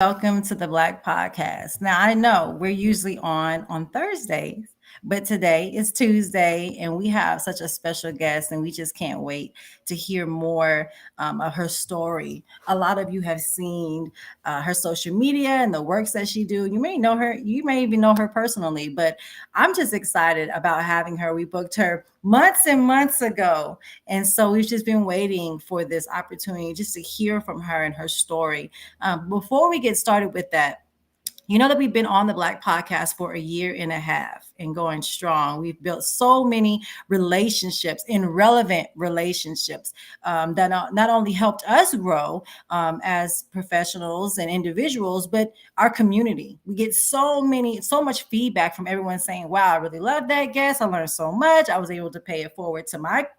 Welcome to the Black Podcast. Now, I know we're usually on Thursdays, but today is Tuesday, and we have such a special guest, and we just can't wait to hear more of her story. A lot of you have seen her social media and the works that she do. You may know her, you may even know her personally, but I'm just excited about having her. We booked her months and months ago, and so we've just been waiting for this opportunity just to hear from her and her story. Before we get started with that, you know that we've been on the Black Podcast for a year and a half and going strong. We've built so many relationships and relevant relationships that not only helped us grow as professionals and individuals, but our community. We get so much feedback from everyone saying, "Wow, I really love that guest. I learned so much. I was able to pay it forward to my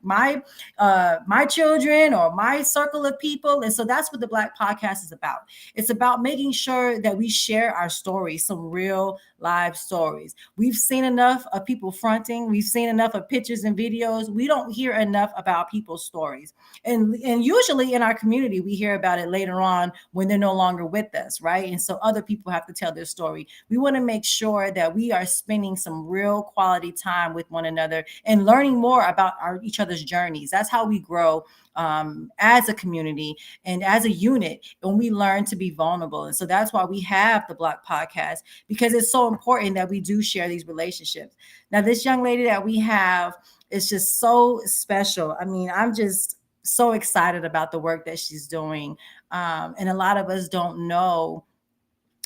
children or my circle of people." And so that's what the Black Podcast is about. It's about making sure that we share our stories, some real live stories. We've seen enough of people fronting. We've seen enough of pictures and videos. We don't hear enough about people's stories. And usually in our community, we hear about it later on when they're no longer with us, right? And so other people have to tell their story. We want to make sure that we are spending some real quality time with one another and learning more about each other's journeys. That's how we grow as a community and as a unit, when we learn to be vulnerable. And so that's why we have the Black Podcast, because it's so important that we do share these relationships. Now, this young lady that we have is just so special. I mean, I'm just so excited about the work that she's doing. And a lot of us don't know,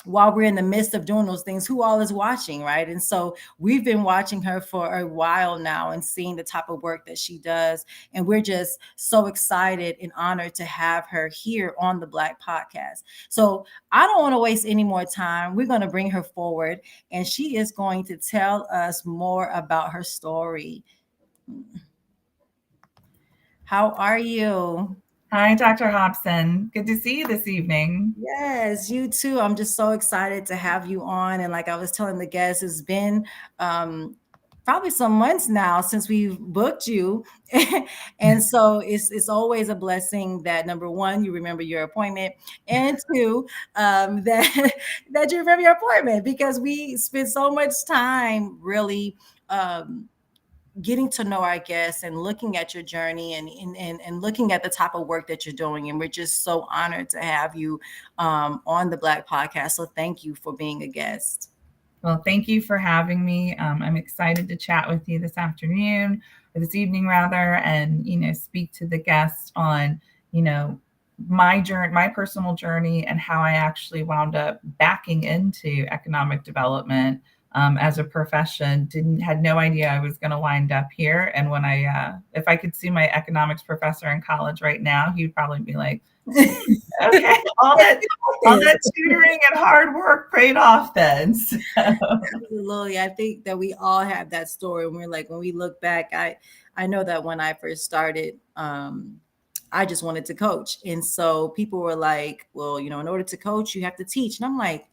while we're in the midst of doing those things, who all is watching, right? And so we've been watching her for a while now and seeing the type of work that she does. And we're just so excited and honored to have her here on the Black Podcast. So I don't want to waste any more time. We're going to bring her forward, and she is going to tell us more about her story. How are you? Hi, Dr. Hobson. Good to see you this evening. Yes, you too. I'm just so excited to have you on. And like I was telling the guests, it's been probably some months now since we've booked you. And so it's always a blessing that, number one, you remember your appointment, and two, that that you remember your appointment, because we spend so much time really getting to know our guests and looking at your journey and looking at the type of work that you're doing. And we're just so honored to have you on the Black Podcast. So thank you for being a guest. Well, thank you for having me. I'm excited to chat with you this afternoon, or this evening rather, and speak to the guests on my journey, my personal journey, and how I actually wound up backing into economic development as a profession. Had no idea I was going to wind up here. And when if I could see my economics professor in college right now, he'd probably be like, okay, all that tutoring and hard work paid off then. So. Absolutely. I think that we all have that story. When we look back, I know that when I first started, I just wanted to coach. And so people were like, well, in order to coach, you have to teach. And I'm like,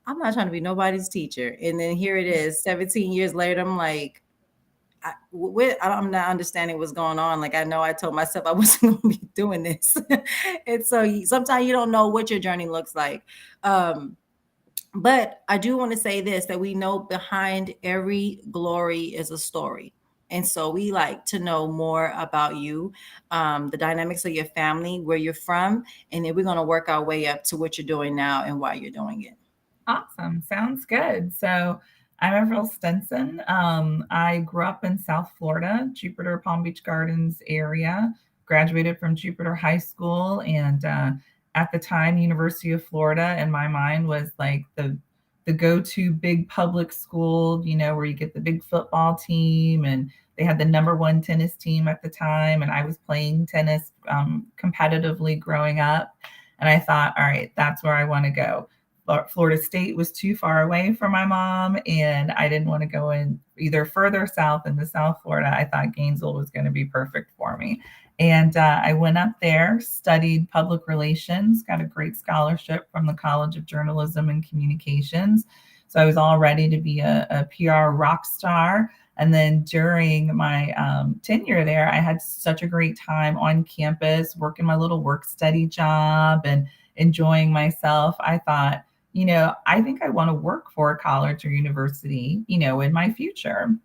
I'm not trying to be nobody's teacher. And then here it is, 17 years later, I'm like, I'm not understanding what's going on. Like, I know I told myself I wasn't going to be doing this. And so sometimes you don't know what your journey looks like. But I do want to say this, that we know behind every glory is a story. And so we like to know more about you, the dynamics of your family, where you're from, and then we're going to work our way up to what you're doing now and why you're doing it. Awesome. Sounds good. So I'm Avril Stinson. I grew up in South Florida, Jupiter, Palm Beach Gardens area, graduated from Jupiter High School. And at the time, University of Florida, in my mind, was like the go-to big public school, where you get the big football team, and they had the number one tennis team at the time. And I was playing tennis competitively growing up. And I thought, all right, that's where I want to go. Florida State was too far away from my mom, and I didn't want to go in either further south into South Florida. I thought Gainesville was going to be perfect for me. And I went up there, studied public relations, got a great scholarship from the College of Journalism and Communications. So I was all ready to be a PR rock star. And then during my tenure there, I had such a great time on campus, working my little work study job, and enjoying myself, I thought, I think I want to work for a college or university, in my future.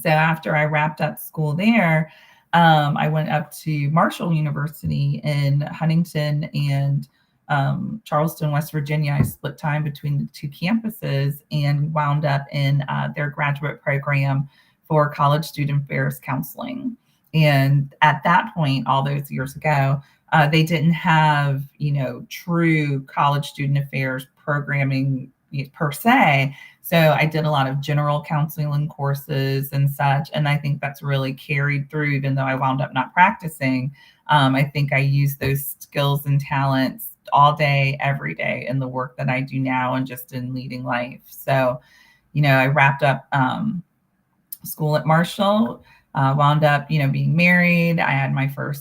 So after I wrapped up school there, I went up to Marshall University in Huntington and Charleston, West Virginia. I split time between the two campuses and wound up in their graduate program for college student affairs counseling. And at that point, all those years ago, they didn't have, true college student affairs programming per se. So I did a lot of general counseling courses and such. And I think that's really carried through, even though I wound up not practicing. I think I use those skills and talents all day, every day in the work that I do now and just in leading life. So, I wrapped up school at Marshall, wound up, being married. I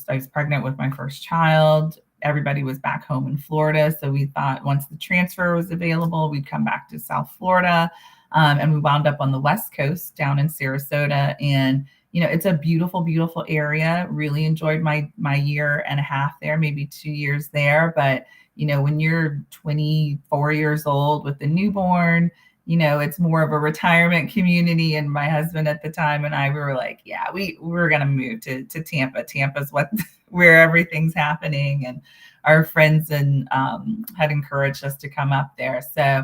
was pregnant with my first child. Everybody was back home in Florida. So we thought once the transfer was available, we'd come back to South Florida. And we wound up on the West Coast down in Sarasota. And, it's a beautiful, beautiful area. Really enjoyed my year and a half there, maybe 2 years there. But, when you're 24 years old with a newborn, it's more of a retirement community. And my husband at the time and I, we were like, yeah, we're going to move to Tampa. Tampa's where everything's happening. And our friends had encouraged us to come up there. So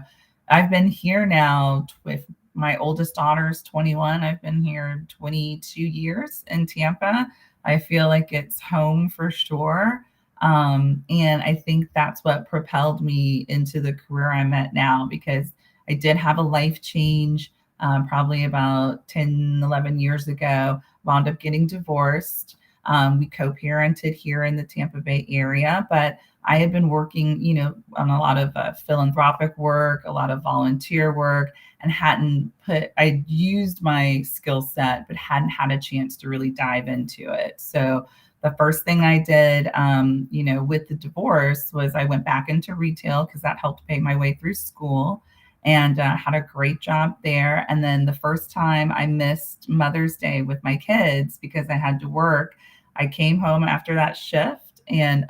I've been here now with my oldest daughter's 21. I've been here 22 years in Tampa. I feel like it's home for sure. And I think that's what propelled me into the career I'm at now, because I did have a life change probably about 10, 11 years ago, wound up getting divorced. We co-parented here in the Tampa Bay area, but I had been working, on a lot of philanthropic work, a lot of volunteer work, and I used my skill set, but hadn't had a chance to really dive into it. So the first thing I did, with the divorce was I went back into retail because that helped pay my way through school, and had a great job there. And then the first time I missed Mother's Day with my kids because I had to work, I came home after that shift and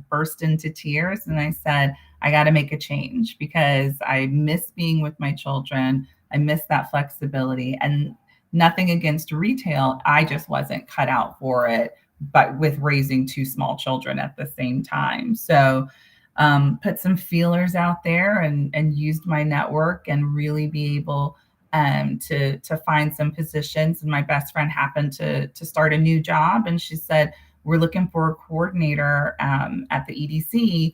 burst into tears. And I said, I got to make a change because I miss being with my children. I miss that flexibility, and nothing against retail. I just wasn't cut out for it, but with raising two small children at the same time. So put some feelers out there and used my network and really be able to find some positions. And my best friend happened to start a new job, and she said, we're looking for a coordinator at the EDC.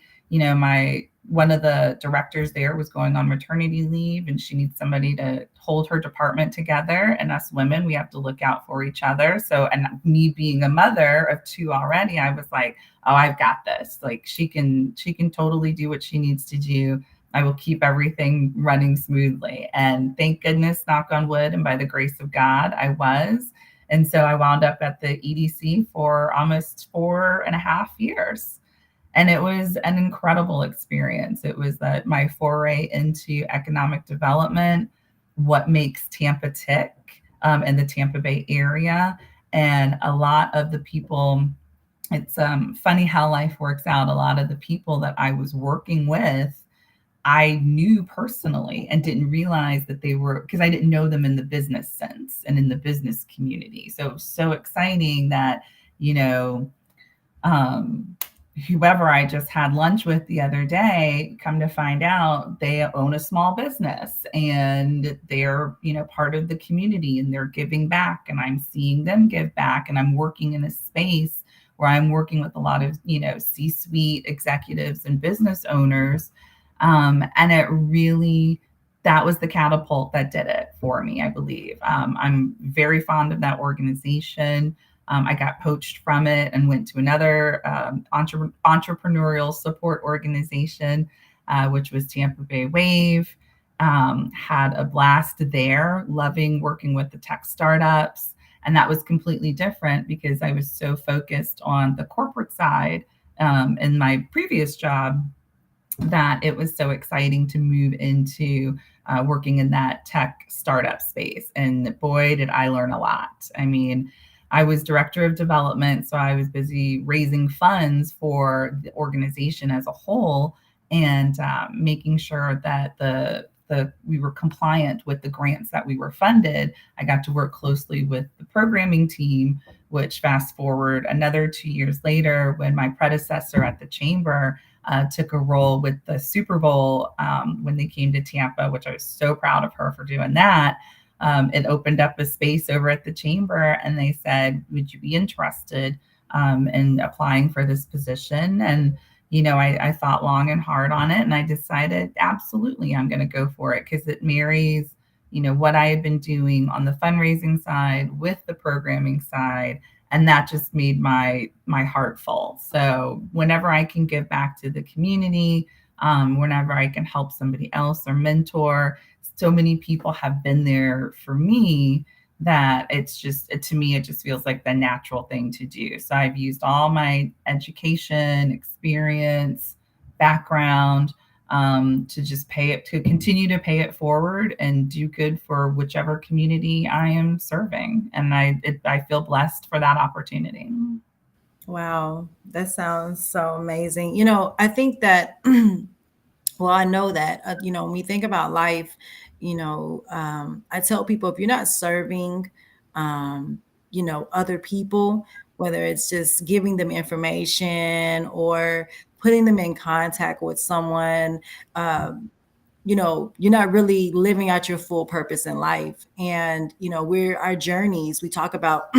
One of the directors there was going on maternity leave, and she needs somebody to hold her department together. And us women, we have to look out for each other. So, and me being a mother of two already, I was like, oh, I've got this. Like she can totally do what she needs to do. I will keep everything running smoothly. And thank goodness, knock on wood, and by the grace of God, I was. And so I wound up at the EDC for almost 4.5 years. And it was an incredible experience. It was my foray into economic development, what makes Tampa tick in the Tampa Bay area. And a lot of the people, it's funny how life works out. A lot of the people that I was working with, I knew personally and didn't realize that they were, because I didn't know them in the business sense and in the business community. So it was so exciting that, whoever I just had lunch with the other day, come to find out they own a small business and they're, part of the community and they're giving back, and I'm seeing them give back, and I'm working in a space where I'm working with a lot of, C-suite executives and business owners. And it really, that was the catapult that did it for me, I believe. I'm very fond of that organization. I got poached from it and went to another entrepreneurial support organization, which was Tampa Bay Wave. Had a blast there, loving working with the tech startups. And that was completely different because I was so focused on the corporate side in my previous job that it was so exciting to move into working in that tech startup space. And boy, did I learn a lot. I mean, I was director of development, so I was busy raising funds for the organization as a whole. and making sure that the we were compliant with the grants that we were funded. I got to work closely with the programming team, which fast forward another 2 years later, when my predecessor at the chamber took a role with the Super Bowl when they came to Tampa, which I was so proud of her for doing that. It opened up a space over at the chamber, and they said, "Would you be interested in applying for this position?" And I thought long and hard on it, and I decided absolutely I'm going to go for it because it marries, what I had been doing on the fundraising side with the programming side, and that just made my heart full. So whenever I can give back to the community, whenever I can help somebody else or mentor, so many people have been there for me that to me it just feels like the natural thing to do. So I've used all my education, experience, background, to just continue to pay it forward and do good for whichever community I am serving. And I feel blessed for that opportunity. Wow, that sounds so amazing. I think that, well, I know that, when we think about life, I tell people if you're not serving, other people, whether it's just giving them information or putting them in contact with someone, you're not really living out your full purpose in life. And, our journeys, we talk about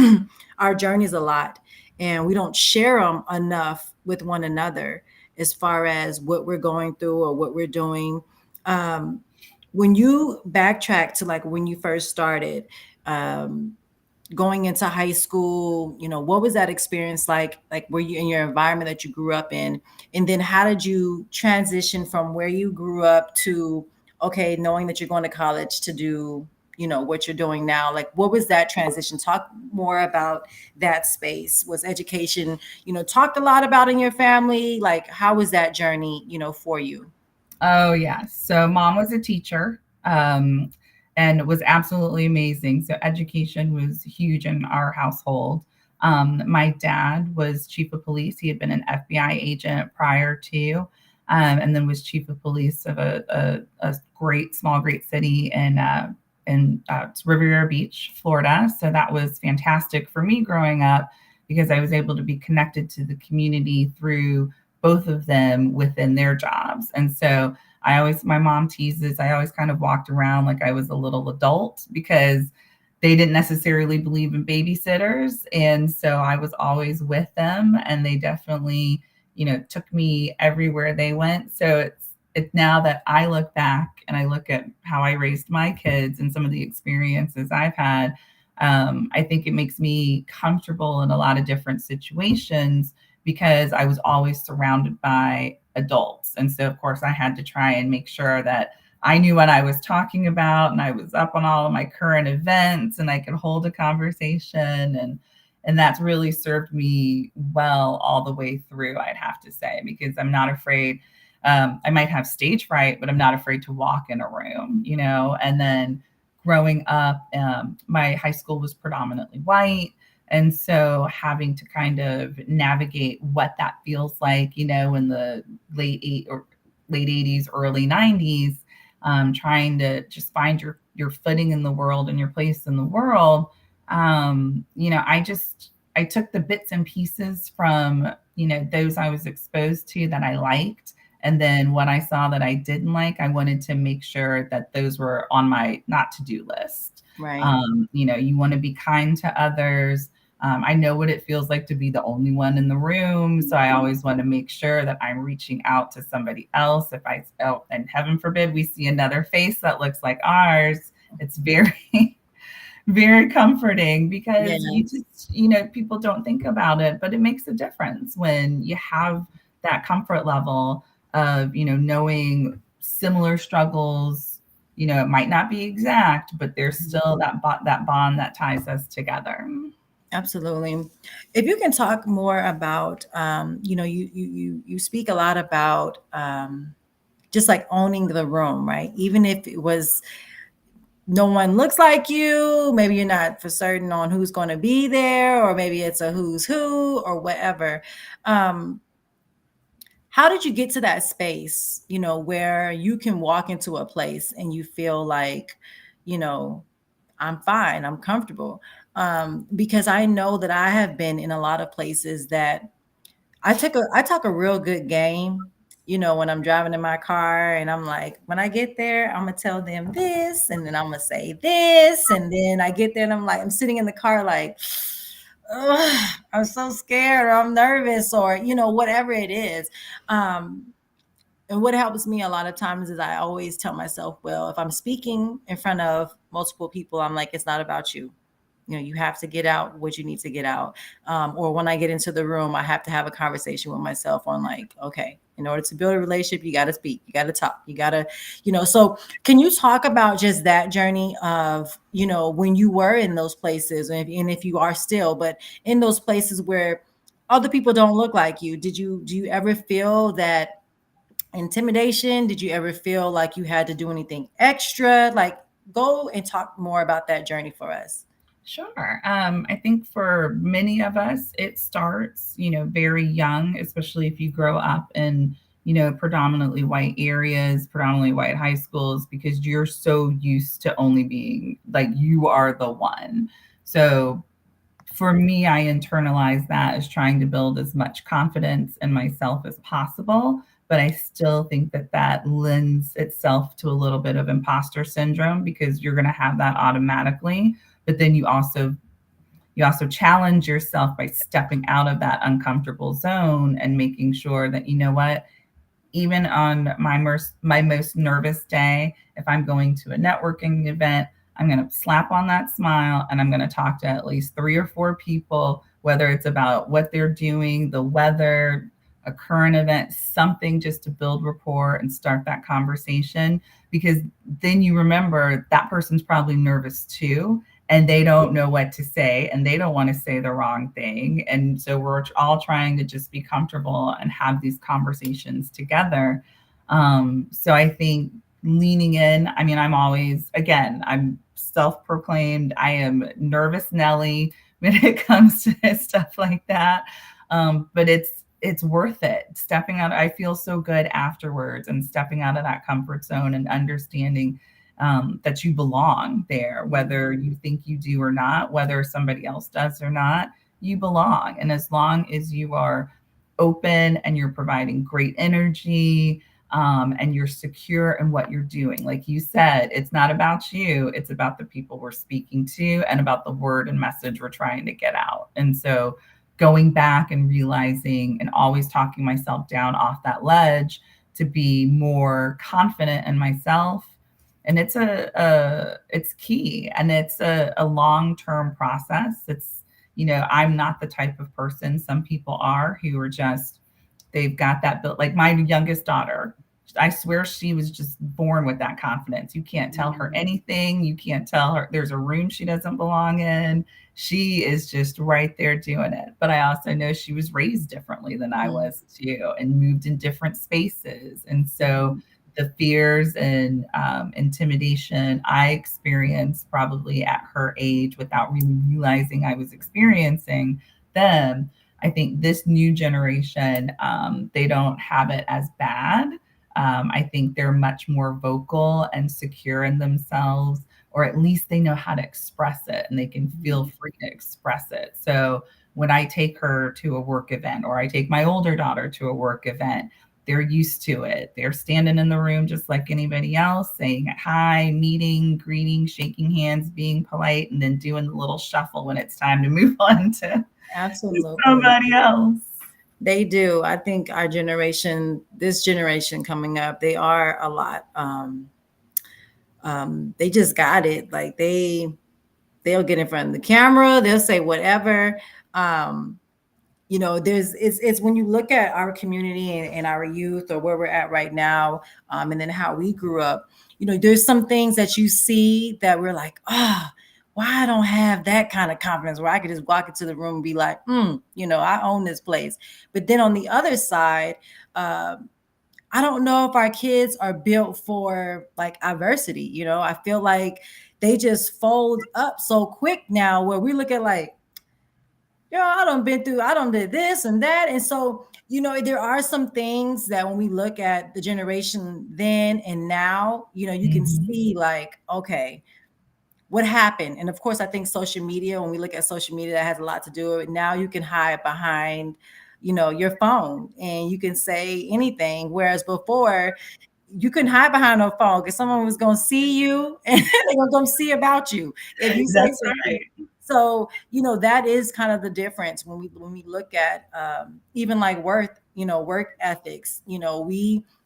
our journeys a lot, and we don't share them enough with one another as far as what we're going through or what we're doing. Um, when you backtrack to like when you first started, um, going into high school, what was that experience like? Like, were you in your environment that you grew up in? And then how did you transition from where you grew up to, okay, knowing that you're going to college to do, what you're doing now? Like, what was that transition? Talk more about that space. Was education, talked a lot about in your family? Like, how was that journey, for you? Oh, yeah. So mom was a teacher, and it was absolutely amazing. So education was huge in our household. My dad was chief of police. He had been an FBI agent prior to, and then was chief of police of a great city in Riviera Beach, Florida. So that was fantastic for me growing up because I was able to be connected to the community through both of them within their jobs. And so my mom teases, I always kind of walked around like I was a little adult because they didn't necessarily believe in babysitters. And so I was always with them, and they definitely, took me everywhere they went. So it's now that I look back and I look at how I raised my kids and some of the experiences I've had, I think it makes me comfortable in a lot of different situations because I was always surrounded by adults. And so, of course, I had to try and make sure that I knew what I was talking about and I was up on all of my current events and I could hold a conversation. And that's really served me well all the way through, I'd have to say, because I'm not afraid. I might have stage fright, but I'm not afraid to walk in a room, And then growing up, my high school was predominantly white. And so having to kind of navigate what that feels like, in the late 80s, early 90s, trying to just find your footing in the world and your place in the world. I took the bits and pieces from, those I was exposed to that I liked. And then what I saw that I didn't like, I wanted to make sure that those were on my not to do list. Right. You want to be kind to others. I know what it feels like to be the only one in the room. So I always want to make sure that I'm reaching out to somebody else. And heaven forbid, we see another face that looks like ours. It's very, very comforting because you Yes. just, people don't think about it, but it makes a difference when you have that comfort level of, knowing similar struggles. It might not be exact, but there's still that bond that ties us together. Absolutely. If you can talk more about, you speak a lot about, just like owning the room, right? Even if it was no one looks like you, maybe you're not for certain on who's going to be there, or maybe it's a who's who or whatever. Um, how did you get to that space, where you can walk into a place and you feel like, you know, I'm fine, I'm comfortable? Because I know that I have been in a lot of places that I talk a real good game, when I'm driving in my car and I'm like, when I get there, I'm gonna tell them this, and then I'm gonna say this, and then I get there and I'm like, I'm sitting in the car like, ugh, I'm so scared, or I'm nervous, or whatever it is. Um, and what helps me a lot of times is I always tell myself, well, if I'm speaking in front of multiple people, I'm like, it's not about you. You have to get out what you need to get out. Or when I get into the room, I have to have a conversation with myself on like, okay, in order to build a relationship, you got to speak, you got to talk, you got to, so can you talk about just that journey of, when you were in those places, and if you are still, but in those places where other people don't look like you, do you ever feel that intimidation? Did you ever feel like you had to do anything extra? Like, go and talk more about that journey for us. Sure. I think for many of us, it starts, very young, especially if you grow up in, predominantly white areas, predominantly white high schools, because you're so used to only being like you are the one. So for me, I internalize that as trying to build as much confidence in myself as possible. But I still think that that lends itself to a little bit of imposter syndrome because you're going to have that automatically. But then you also challenge yourself by stepping out of that uncomfortable zone and making sure that you know what, even on my most nervous day, if I'm going to a networking event, I'm going to slap on that smile and I'm going to talk to at least 3 or 4 people, whether it's about what they're doing, the weather, a current event, something just to build rapport and start that conversation. Because then you remember that person's probably nervous too, and they don't know what to say and they don't want to say the wrong thing. And so we're all trying to just be comfortable and have these conversations together. So I think leaning in, I mean, I'm always, again, I'm self proclaimed, I am nervous Nelly when it comes to stuff like that. But it's worth it. Stepping out, I feel so good afterwards, and stepping out of that comfort zone and understanding that you belong there, whether you think you do or not, whether somebody else does or not, you belong. And as long as you are open and you're providing great energy, and you're secure in what you're doing, like you said, it's not about you, it's about the people we're speaking to and about the word and message we're trying to get out. And so going back and realizing and always talking myself down off that ledge to be more confident in myself. And it's key, and it's a long-term process. It's, I'm not the type of person, some people are, who are just, they've got that built, like my youngest daughter, I swear she was just born with that confidence. You can't tell her anything, you can't tell her there's a room she doesn't belong in. She is just right there doing it. But I also know she was raised differently than I was too, and moved in different spaces. And so the fears and intimidation I experienced probably at her age without really realizing I was experiencing them, I think this new generation, they don't have it as bad. I think they're much more vocal and secure in themselves, or at least they know how to express it and they can feel free to express it. So when I take her to a work event, or I take my older daughter to a work event, they're used to it. They're standing in the room just like anybody else, saying hi, meeting, greeting, shaking hands, being polite, and then doing the little shuffle when it's time to move on to Absolutely. somebody else. They do. I think our generation, this generation coming up, they are a lot. They just got it. Like they'll get in front of the camera, they'll say whatever. Um, it's when you look at our community and our youth, or where we're at right now, and then how we grew up, there's some things that you see that we're like, why I don't have that kind of confidence where I could just walk into the room and be like, I own this place. But then on the other side, I don't know if our kids are built for like adversity. I feel like they just fold up so quick now, where we look at like, I don't been through, I don't did this and that. And so There are some things that when we look at the generation then and now, you can Mhm. see like, okay, what happened? And of course, I think social media, when we look at social media, that has a lot to do with it. Now you can hide behind, your phone and you can say anything. Whereas before, you couldn't hide behind no phone because someone was going to see you and they're going to come see about you if you say That's something. right. So that is kind of the difference when we look at even like work ethics.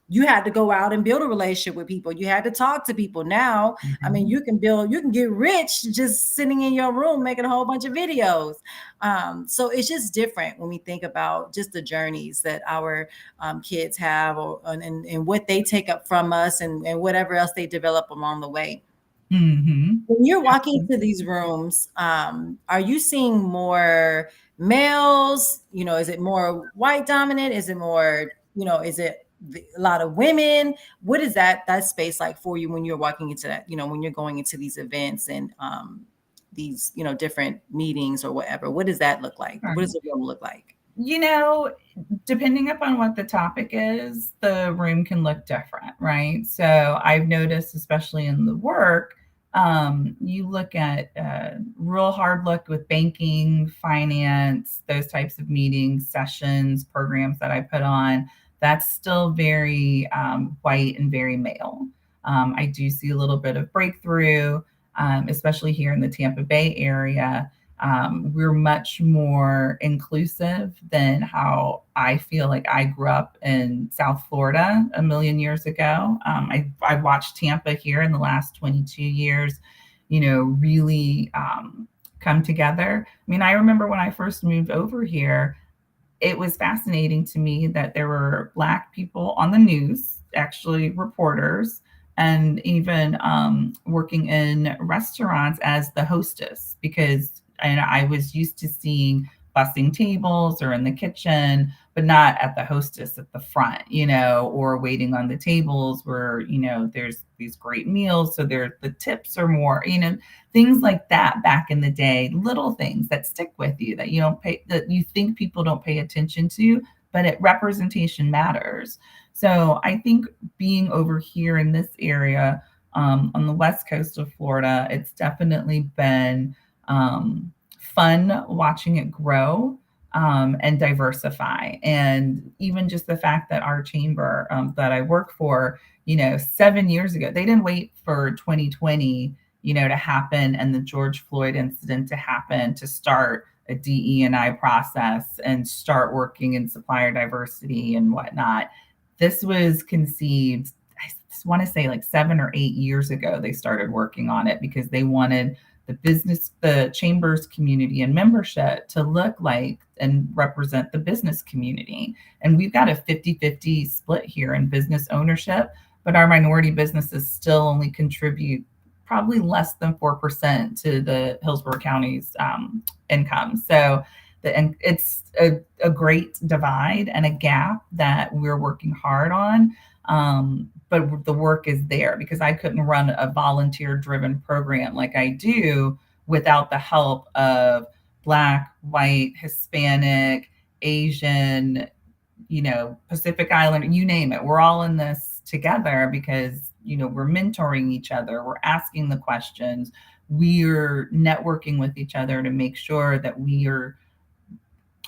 You had to go out and build a relationship with people. You had to talk to people. Now, I mean, Mhm. you can get rich just sitting in your room making a whole bunch of videos. So it's just different when we think about just the journeys that our kids have, and what they take up from us, and whatever else they develop along the way. Mhm. When you're walking to Absolutely. these rooms, are you seeing more males? Is it more white dominant? Is it more, is it a lot of women? What is that space like for you when you're walking into that, when you're going into these events and these, different meetings or whatever? What does that look like? What does Right. the room look like? You know, depending upon what the topic is, the room can look different, right? So I've noticed, especially in the work, you look at real hard look with banking, finance, those types of meetings, sessions, programs that I put on. That's still very white and very male. I do see a little bit of breakthrough, especially here in the Tampa Bay area. We're much more inclusive than how I feel like I grew up in South Florida a million years ago. I've watched Tampa here in the last 22 years, really come together. I mean, I remember when I first moved over here, it was fascinating to me that there were Black people on the news, actually reporters, and even working in restaurants as the hostess, because and I was used to seeing bussing tables or in the kitchen, but not at the hostess at the front, or waiting on the tables where, there's these great meals. So the tips are more, things like that back in the day, little things that stick with you that you don't pay, that you think people don't pay attention to, but representation matters. So I think being over here in this area, on the west coast of Florida, it's definitely been fun watching it grow, and diversify. And even just the fact that our chamber, that I work for, 7 years ago, they didn't wait for 2020, to happen and the George Floyd incident to happen to start a DE&I process and start working in supplier diversity and whatnot. This was conceived, I want to say like 7 or 8 years ago, they started working on it because they wanted the chambers community and membership to look like and represent the business community. And we've got a 50-50 split here in business ownership, but our minority businesses still only contribute probably less than 4% to the Hillsborough County's income. So and it's a great divide and a gap that we're working hard on. But the work is there because I couldn't run a volunteer driven program like I do without the help of Black, white, Hispanic, Asian, Pacific Islander, you name it. We're all in this together because, we're mentoring each other, we're asking the questions, we're networking with each other to make sure that we are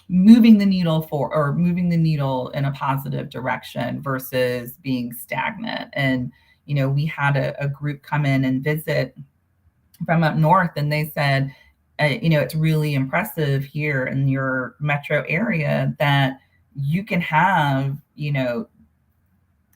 moving the needle in a positive direction versus being stagnant. And we had a group come in and visit from up north, and they said, it's really impressive here in your metro area that you can have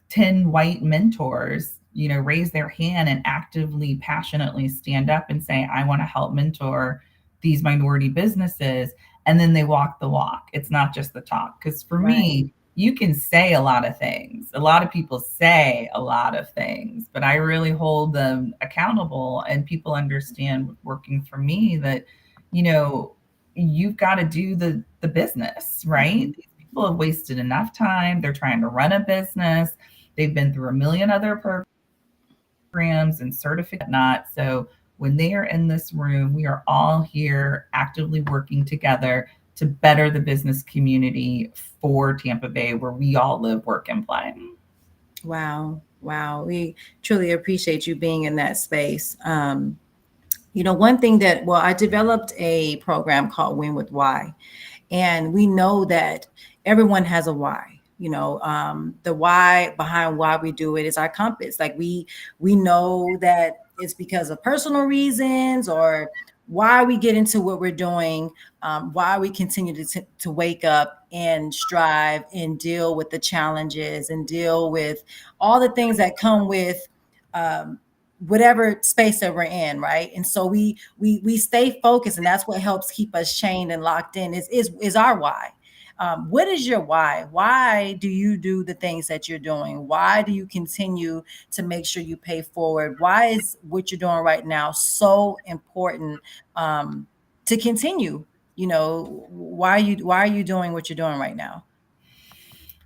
10 white mentors, raise their hand and actively, passionately stand up and say, I want to help mentor these minority businesses. And then they walk the walk. It's not just the talk. Because for Right. me, you can say a lot of things. A lot of people say a lot of things, but I really hold them accountable. And people understand working for me that, you know, you've got to do the business, right? These people have wasted enough time. They're trying to run a business. They've been through a million other programs and certificates, not. So when they are in this room, we are all here actively working together to better the business community for Tampa Bay, where we all live, work, and play. Wow. Wow. We truly appreciate you being in that space. One thing that, well, I developed a program called Win with Why. And we know that everyone has a why. The why behind why we do it is our compass. Like we know that it's because of personal reasons, or why we get into what we're doing, why we continue to wake up and strive and deal with the challenges and deal with all the things that come with um, whatever space that we're in, right? And so we stay focused, and that's what helps keep us chained and locked in. Is our why. What is your why? Why do you do the things that you're doing? Why do you continue to make sure you pay forward? Why is what you're doing right now so important um, to continue? Why are you doing what you're doing right now?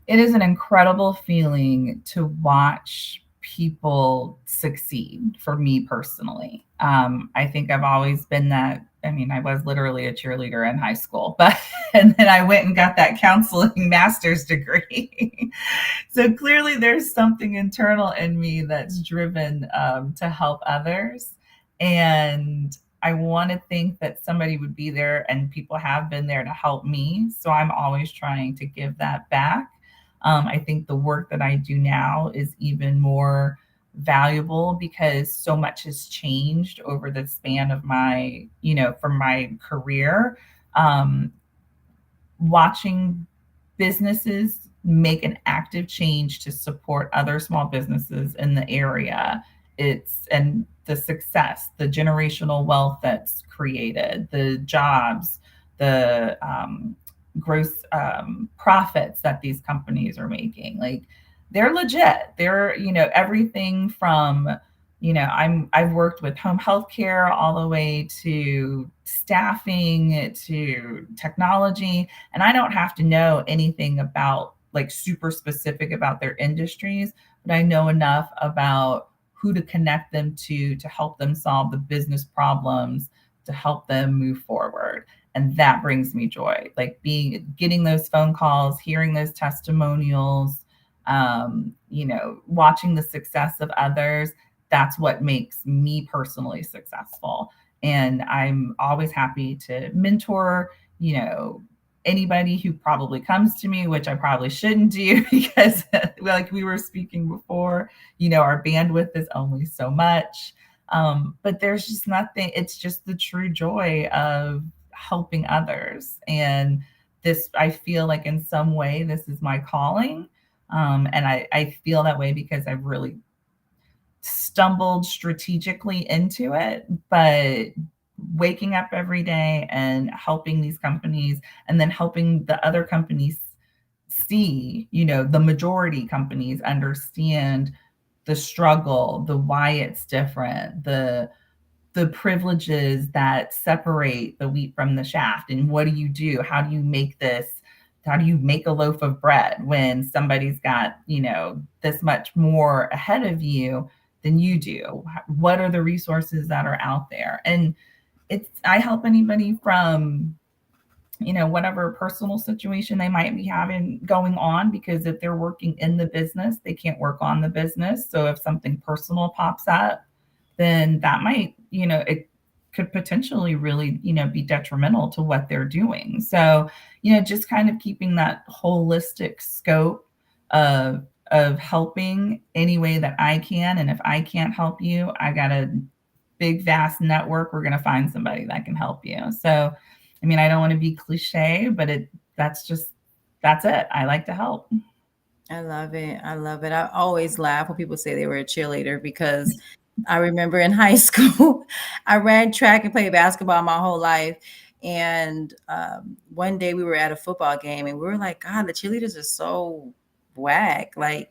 It is an incredible feeling to watch people succeed for me personally. I think I've always been that. I mean, I was literally a cheerleader in high school, but and then I went and got that counseling master's degree. So clearly, there's something internal in me that's driven to help others. And I want to think that somebody would be there, and people have been there to help me. So I'm always trying to give that back. I think the work that I do now is even more valuable because so much has changed over the span of my, from my career. Um, Watching businesses make an active change to support other small businesses in the area, and the success, the generational wealth that's created, the jobs, the gross profits that these companies are making, like they're legit. They're, everything from, I've worked with home health care all the way to staffing to technology, and I don't have to know anything about like super specific about their industries, but I know enough about who to connect them to help them solve the business problems, to help them move forward. And that brings me joy, like getting those phone calls, hearing those testimonials, watching the success of others. That's what makes me personally successful. And I'm always happy to mentor, anybody who probably comes to me, which I probably shouldn't do because like we were speaking before, our bandwidth is only so much. But there's just nothing, it's just the true joy of helping others. And this, I feel like in some way, this is my calling. And I feel that way because I've really stumbled strategically into it, but waking up every day and helping these companies, and then helping the other companies see, the majority companies understand the struggle, the why it's different, the privileges that separate the wheat from the shaft. And what do you do? How do you make this? How do you make a loaf of bread when somebody's got, this much more ahead of you than you do? What are the resources that are out there? And I help anybody from, whatever personal situation they might be having going on, because if they're working in the business, they can't work on the business. So if something personal pops up, then that might, it could potentially really, be detrimental to what they're doing. So, just kind of keeping that holistic scope of helping any way that I can. And if I can't help you, I got a big, vast network. We're going to find somebody that can help you. So, I mean, I don't want to be cliche, but that's it. I like to help. I love it. I love it. I always laugh when people say they were a cheerleader because I remember in high school, I ran track and played basketball my whole life. And one day we were at a football game and we were like, God, the cheerleaders are so whack. Like,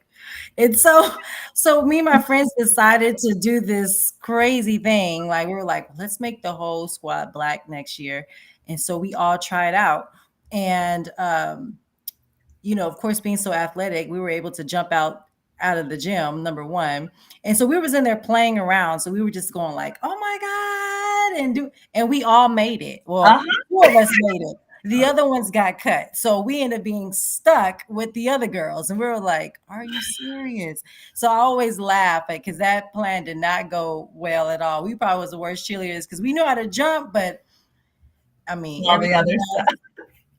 it's so me and my friends decided to do this crazy thing. Like, we were like, let's make the whole squad black next year. And so we all tried out. And of course, being so athletic, we were able to jump out of the gym, number one. And so we was in there playing around. So we were just going like, oh my God, and we all made it. Well, Uh-huh. two of us made it. The other ones got cut. So we ended up being stuck with the other girls. And we were like, are you serious? So I always laugh at because that plan did not go well at all. We probably was the worst cheerleaders because we knew how to jump, but I mean All the everything other else. stuff.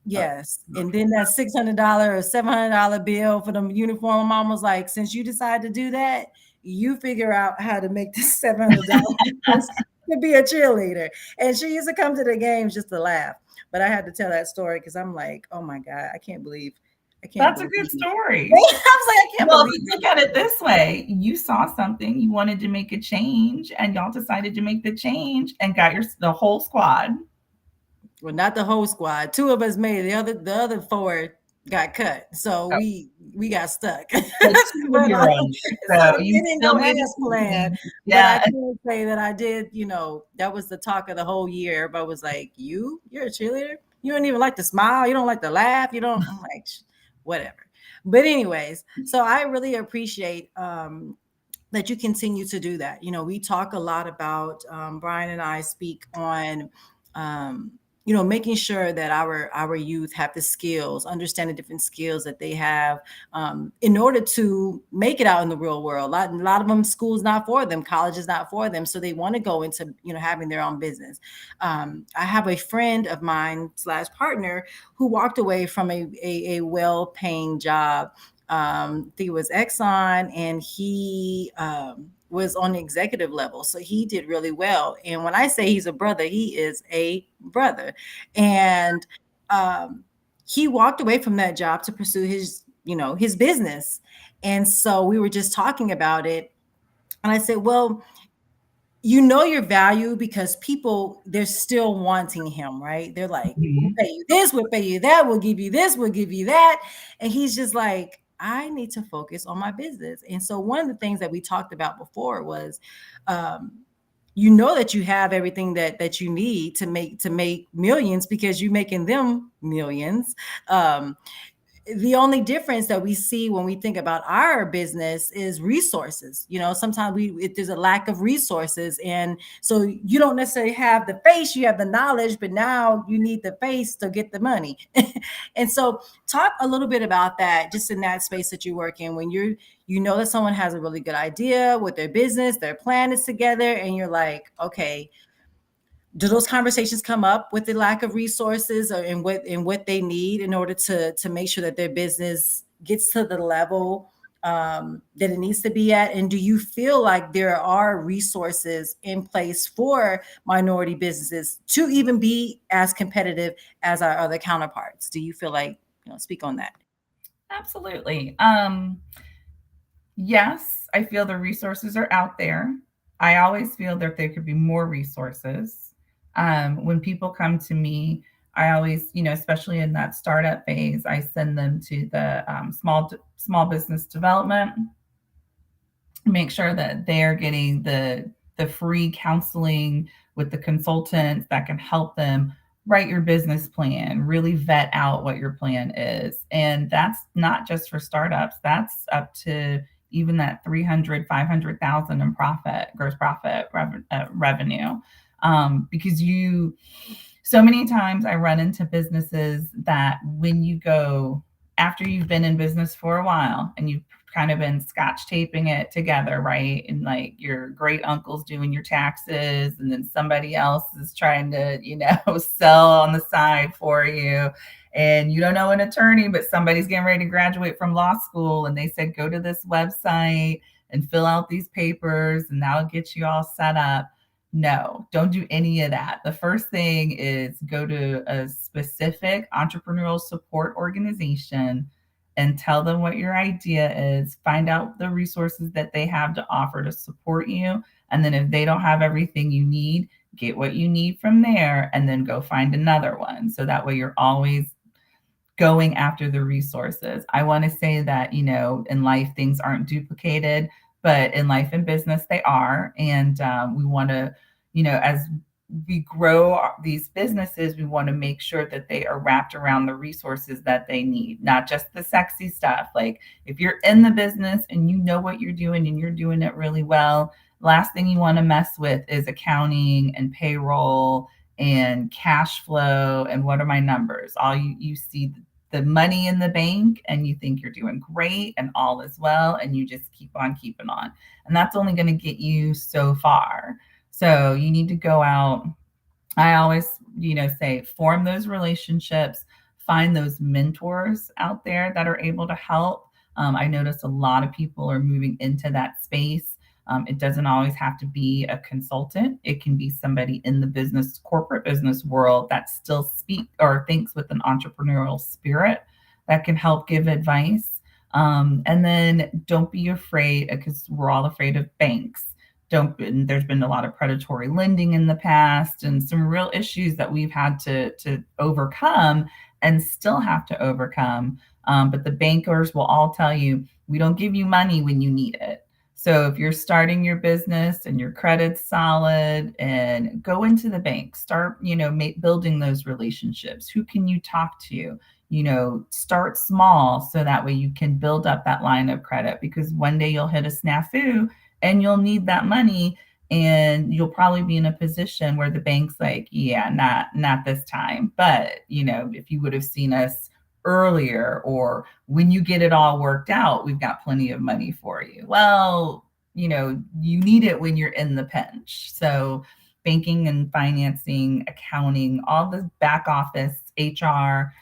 Yes. And then that $600 or $700 bill for the uniform, mom was like, since you decided to do that, you figure out how to make this $700 to be a cheerleader. And she used to come to the games just to laugh. But I had to tell that story because I'm like, oh my God, I can't That's a believe. good I story. was like, I can't Well, if believe you look it. at it this way, you saw something, you wanted to make a change, and y'all decided to make the change and got the whole squad. Well, not the whole squad. Two of us made it. The other four got cut. So Oh, we got stuck. the two of but your own. so So you it didn't still go made as a planned. team. But I Yeah. can say that I did, that was the talk of the whole year. Everybody was like, you're a cheerleader? You don't even like to smile, you don't like to laugh, you don't. I'm like, whatever. But anyways, so I really appreciate that you continue to do that. We talk a lot about Brian and I speak on um, making sure that our youth have the skills, understand the different skills that they have in order to make it out in the real world. A lot of them, school's not for them, college is not for them, so they want to go into having their own business. I have a friend of mine slash partner who walked away from a well-paying job. I think it was Exxon, and he was on the executive level. So he did really well. And when I say he's a brother, he is a brother. And um, he walked away from that job to pursue his business. And so we were just talking about it. And I said, well, your value because people, they're still wanting him, right? They're like, we'll Mhm. pay you this, we'll pay you that, we'll give you this, we'll give you that. And he's just like, I need to focus on my business. And so one of the things that we talked about before was um, that you have everything that you need to make millions because you're making them millions. The only difference that we see when we think about our business is resources. Sometimes there's a lack of resources, and so you don't necessarily have the face, you have the knowledge, but now you need the face to get the money. And so talk a little bit about that, just in that space that you work in, when you know that someone has a really good idea with their business, their plan is together, and you're like, okay, do those conversations come up with the lack of resources or in what they need in order to make sure that their business gets to the level that it needs to be at? And do you feel like there are resources in place for minority businesses to even be as competitive as our other counterparts? Do you feel like, speak on that? Absolutely. Yes, I feel the resources are out there. I always feel that there could be more resources. When people come to me, I always, especially in that startup phase, I send them to the small business development, make sure that they're getting the free counseling with the consultants that can help them write your business plan, really vet out what your plan is. And that's not just for startups, that's up to even that 300, 500,000 in gross profit revenue. Because so many times I run into businesses that when you go, after you've been in business for a while and you've kind of been scotch taping it together, right? And like your great uncle's doing your taxes, and then somebody else is trying to, sell on the side for you. And you don't know an attorney, but somebody's getting ready to graduate from law school. And they said, go to this website and fill out these papers, and that'll get you all set up. No, don't do any of that. The first thing is go to a specific entrepreneurial support organization and tell them what your idea is. Find out the resources that they have to offer to support you. And then if they don't have everything you need, get what you need from there and then go find another one. So that way you're always going after the resources. I want to say that, in life, things aren't duplicated, but in life and business, they are. And we want to, as we grow these businesses, we want to make sure that they are wrapped around the resources that they need, not just the sexy stuff. Like if you're in the business and you know what you're doing and you're doing it really well, last thing you want to mess with is accounting and payroll and cash flow and what are my numbers. All you see the money in the bank and you think you're doing great and all is well and you just keep on keeping on. And that's only going to get you so far. So you need to go out. I always, say form those relationships, find those mentors out there that are able to help. I notice a lot of people are moving into that space. It doesn't always have to be a consultant. It can be somebody in the business, corporate business world that still speak or thinks with an entrepreneurial spirit that can help give advice. And then don't be afraid, because we're all afraid of banks. Don't There's been a lot of predatory lending in the past and some real issues that we've had to overcome and still have to overcome. But the bankers will all tell you, we don't give you money when you need it. So if you're starting your business and your credit's solid, and go into the bank, start, building those relationships. Who can you talk to? Start small so that way you can build up that line of credit, because one day you'll hit a snafu and you'll need that money, and you'll probably be in a position where the bank's like, yeah, not this time. But if you would have seen us earlier, or when you get it all worked out, we've got plenty of money for you. Well, you need it when you're in the pinch. So banking and financing, accounting, all the back office, HR,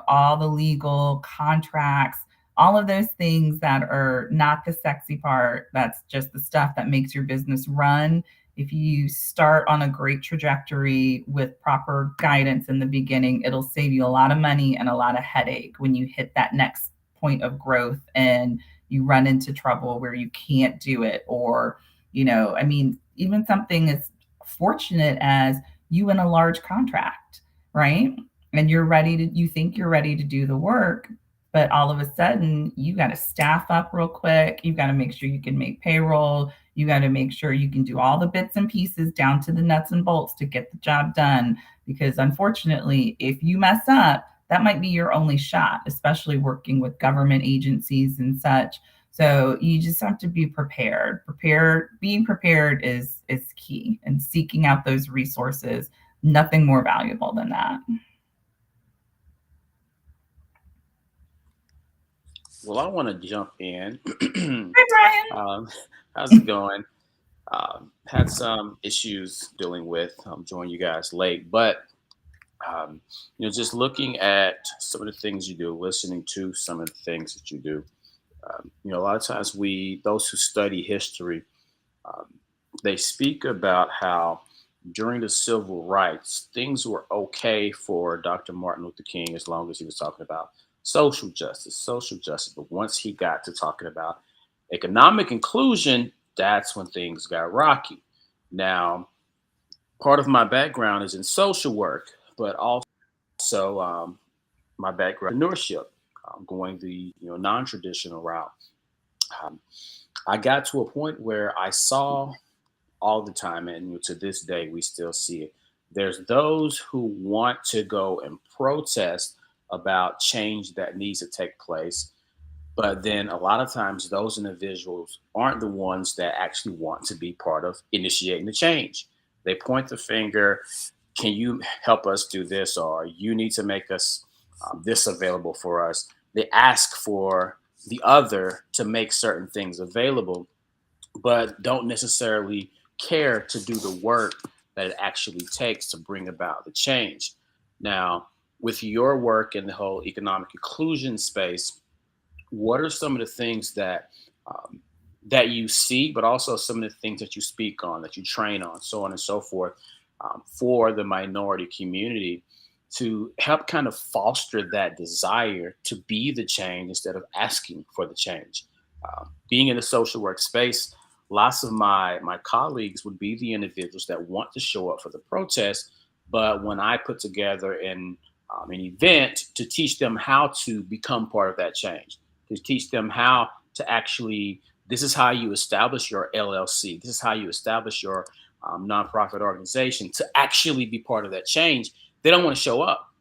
all the legal contracts, all of those things that are not the sexy part, that's just the stuff that makes your business run. If you start on a great trajectory with proper guidance in the beginning, it'll save you a lot of money and a lot of headache when you hit that next point of growth and you run into trouble where you can't do it. Or, even something as fortunate as you win a large contract, right? And you think you're ready to do the work, but all of a sudden you got to staff up real quick. You've got to make sure you can make payroll. You got to make sure you can do all the bits and pieces down to the nuts and bolts to get the job done. Because unfortunately, if you mess up, that might be your only shot, especially working with government agencies and such. So you just have to be prepared. Being prepared is key, and seeking out those resources, nothing more valuable than that. Well, I want to jump in. Hi, Brian. How's it going? Had some issues dealing with joining you guys late, but just looking at some of the things you do, listening to some of the things that you do. A lot of times those who study history, um, they speak about how during the civil rights, things were okay for Dr. Martin Luther King as long as he was talking about social justice. But once he got to talking about economic inclusion, that's when things got rocky. Now, part of my background is in social work, but also my background in entrepreneurship, going the non-traditional route. Um, I got to a point where I saw all the time, and to this day we still see it. There's those who want to go and protest about change that needs to take place, but then a lot of times those individuals aren't the ones that actually want to be part of initiating the change. They point the finger, can you help us do this, or you need to make us this available for us. They ask for the other to make certain things available, but don't necessarily care to do the work that it actually takes to bring about the change. Now, with your work in the whole economic inclusion space, what are some of the things um, that you see, but also some of the things that you speak on, that you train on, so on and so forth, for the minority community to help kind of foster that desire to be the change instead of asking for the change? Being in the social work space, lots of my colleagues would be the individuals that want to show up for the protest, but when I put together an event to teach them how to become part of that change, to teach them how to actually, this is how you establish your LLC, this is how you establish your nonprofit organization, to actually be part of that change, they don't want to show up.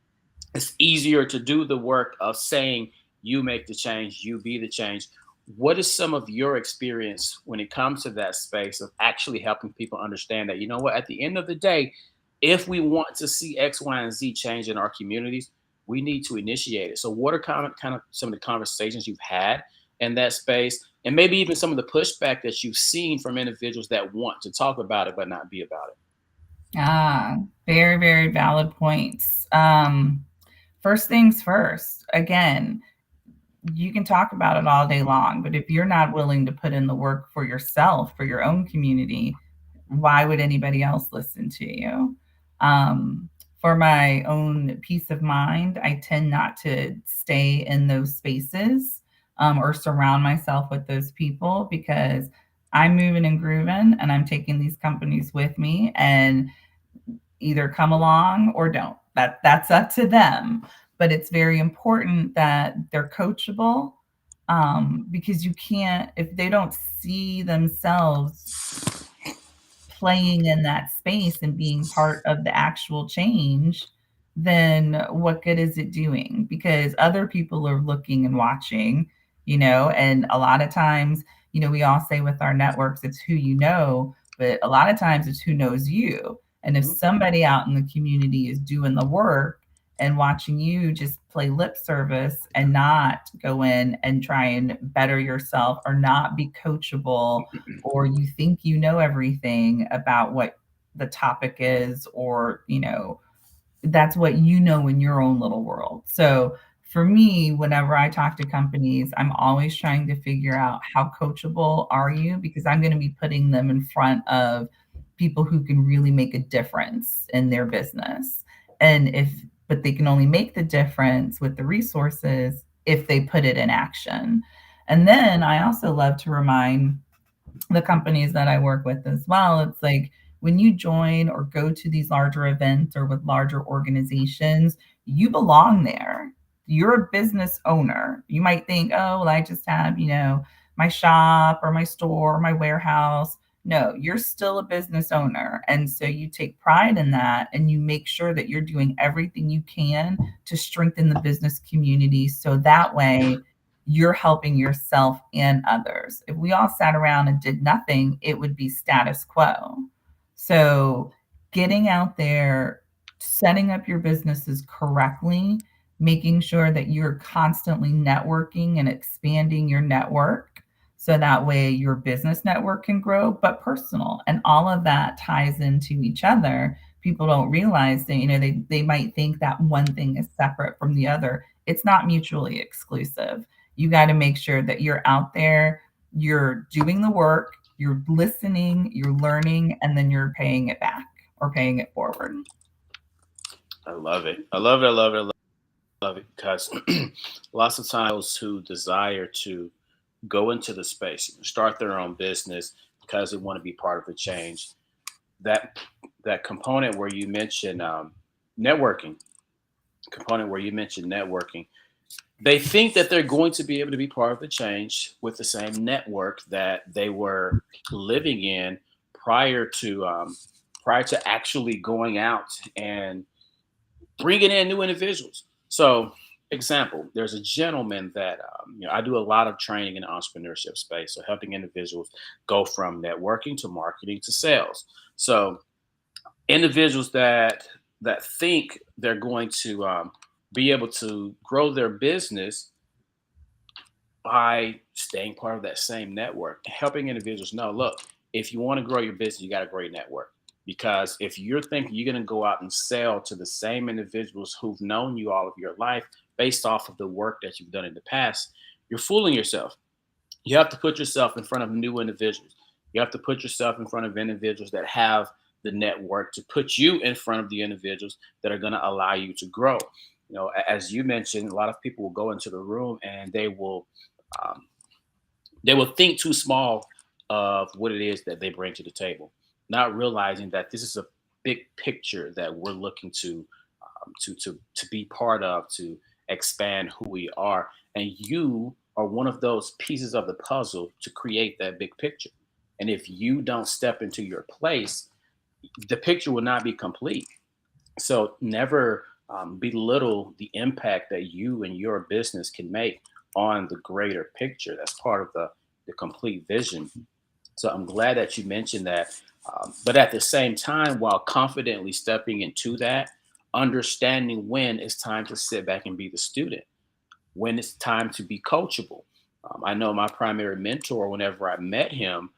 It's easier to do the work of saying, you make the change, you be the change. What is some of your experience when it comes to that space of actually helping people understand that, you know what, at the end of the day, if we want to see X, Y, and Z change in our communities, we need to initiate it. So, what are kind of some of the conversations you've had in that space, and maybe even some of the pushback that you've seen from individuals that want to talk about it but not be about it? Ah, very, very valid points. First things first, again, you can talk about it all day long, but if you're not willing to put in the work for yourself, for your own community, why would anybody else listen to you? For my own peace of mind, I tend not to stay in those spaces or surround myself with those people because I'm moving and grooving and I'm taking these companies with me and either come along or don't. That's up to them. But it's very important that they're coachable because you can't if they don't see themselves playing in that space and being part of the actual change, then what good is it doing? Because other people are looking and watching, and a lot of times, we all say with our networks, it's who you know, but a lot of times it's who knows you. And if Mhm. somebody out in the community is doing the work and watching you just play lip service and not go in and try and better yourself or not be coachable or you think you know everything about what the topic is or that's what you know in your own little world. So for me, whenever I talk to companies, I'm always trying to figure out how coachable are you because I'm going to be putting them in front of people who can really make a difference in their business. And if but they can only make the difference with the resources if they put it in action. And then I also love to remind the companies that I work with as well. It's like when you join or go to these larger events or with larger organizations, you belong there. You're a business owner. You might think, oh, well, I just have, my shop or my store or my warehouse. No, you're still a business owner. And so you take pride in that and you make sure that you're doing everything you can to strengthen the business community. So that way you're helping yourself and others. If we all sat around and did nothing, it would be status quo. So, getting out there, setting up your businesses correctly, making sure that you're constantly networking and expanding your network so that way your business network can grow, but personal. And all of that ties into each other. People don't realize that, they might think that one thing is separate from the other. It's not mutually exclusive. You got to make sure that you're out there, you're doing the work, you're listening, you're learning, and then you're paying it back or paying it forward. I love it. I love it. I love it. I love it because lots of times those who desire to go into the space, start their own business because they want to be part of the change. That that component where you mentioned networking, component where you mentioned networking, they think that they're going to be able to be part of the change with the same network that they were living in prior to prior to actually going out and bringing in new individuals. So, example, there's a gentleman that I do a lot of training in the entrepreneurship space, so helping individuals go from networking to marketing to sales. So, individuals that think they're going to be able to grow their business by staying part of that same network, helping individuals know, look, if you want to grow your business, you got to grow your network. Because if you're thinking you're going to go out and sell to the same individuals who've known you all of your life based off of the work that you've done in the past, you're fooling yourself. You have to put yourself in front of new individuals. You have to put yourself in front of individuals that have the network to put you in front of the individuals that are going to allow you to grow. As you mentioned, a lot of people will go into the room and um, they will think too small of what it is that they bring to the table, not realizing that this is a big picture that we're looking to be part of, to expand who we are. And you are one of those pieces of the puzzle to create that big picture. And if you don't step into your place, the picture will not be complete. So never belittle the impact that you and your business can make on the greater picture. That's part of the complete vision. So I'm glad that you mentioned that. But at the same time, while confidently stepping into that, understanding when it's time to sit back and be the student, when it's time to be coachable. I know my primary mentor, whenever I met him,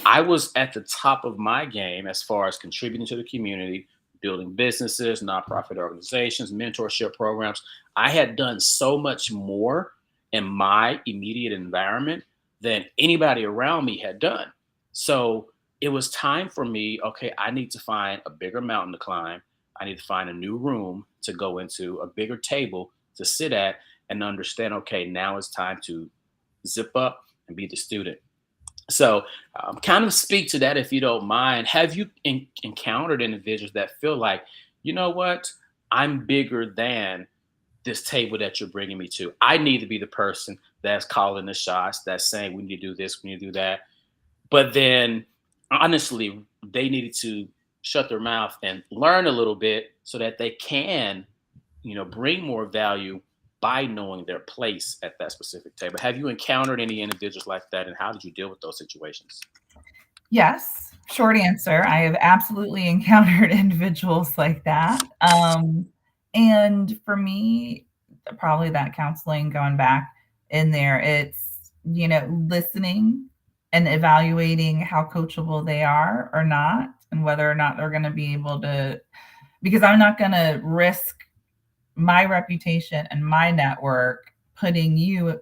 I was at the top of my game as far as contributing to the community, building businesses, nonprofit organizations, mentorship programs. I had done so much more in my immediate environment than anybody around me had done. So it was time for me, okay, I need to find a bigger mountain to climb. I need to find a new room to go into, a bigger table to sit at, and understand, okay, now it's time to zip up and be the student. So, kind of speak to that if you don't mind. Have you encountered individuals that feel like, you know what, I'm bigger than this table that you're bringing me to? I need to be the person that's calling the shots, that's saying we need to do this, we need to do that. But then, honestly, they needed to shut their mouth and learn a little bit so that they can, bring more value by knowing their place at that specific table. Have you encountered any individuals like that, and how did you deal with those situations? Yes, short answer. I have absolutely encountered individuals like that. And for me, probably that counseling going back in there, it's, listening and evaluating how coachable they are or not, and whether or not they're going to be able to, because I'm not going to risk my reputation and my network putting you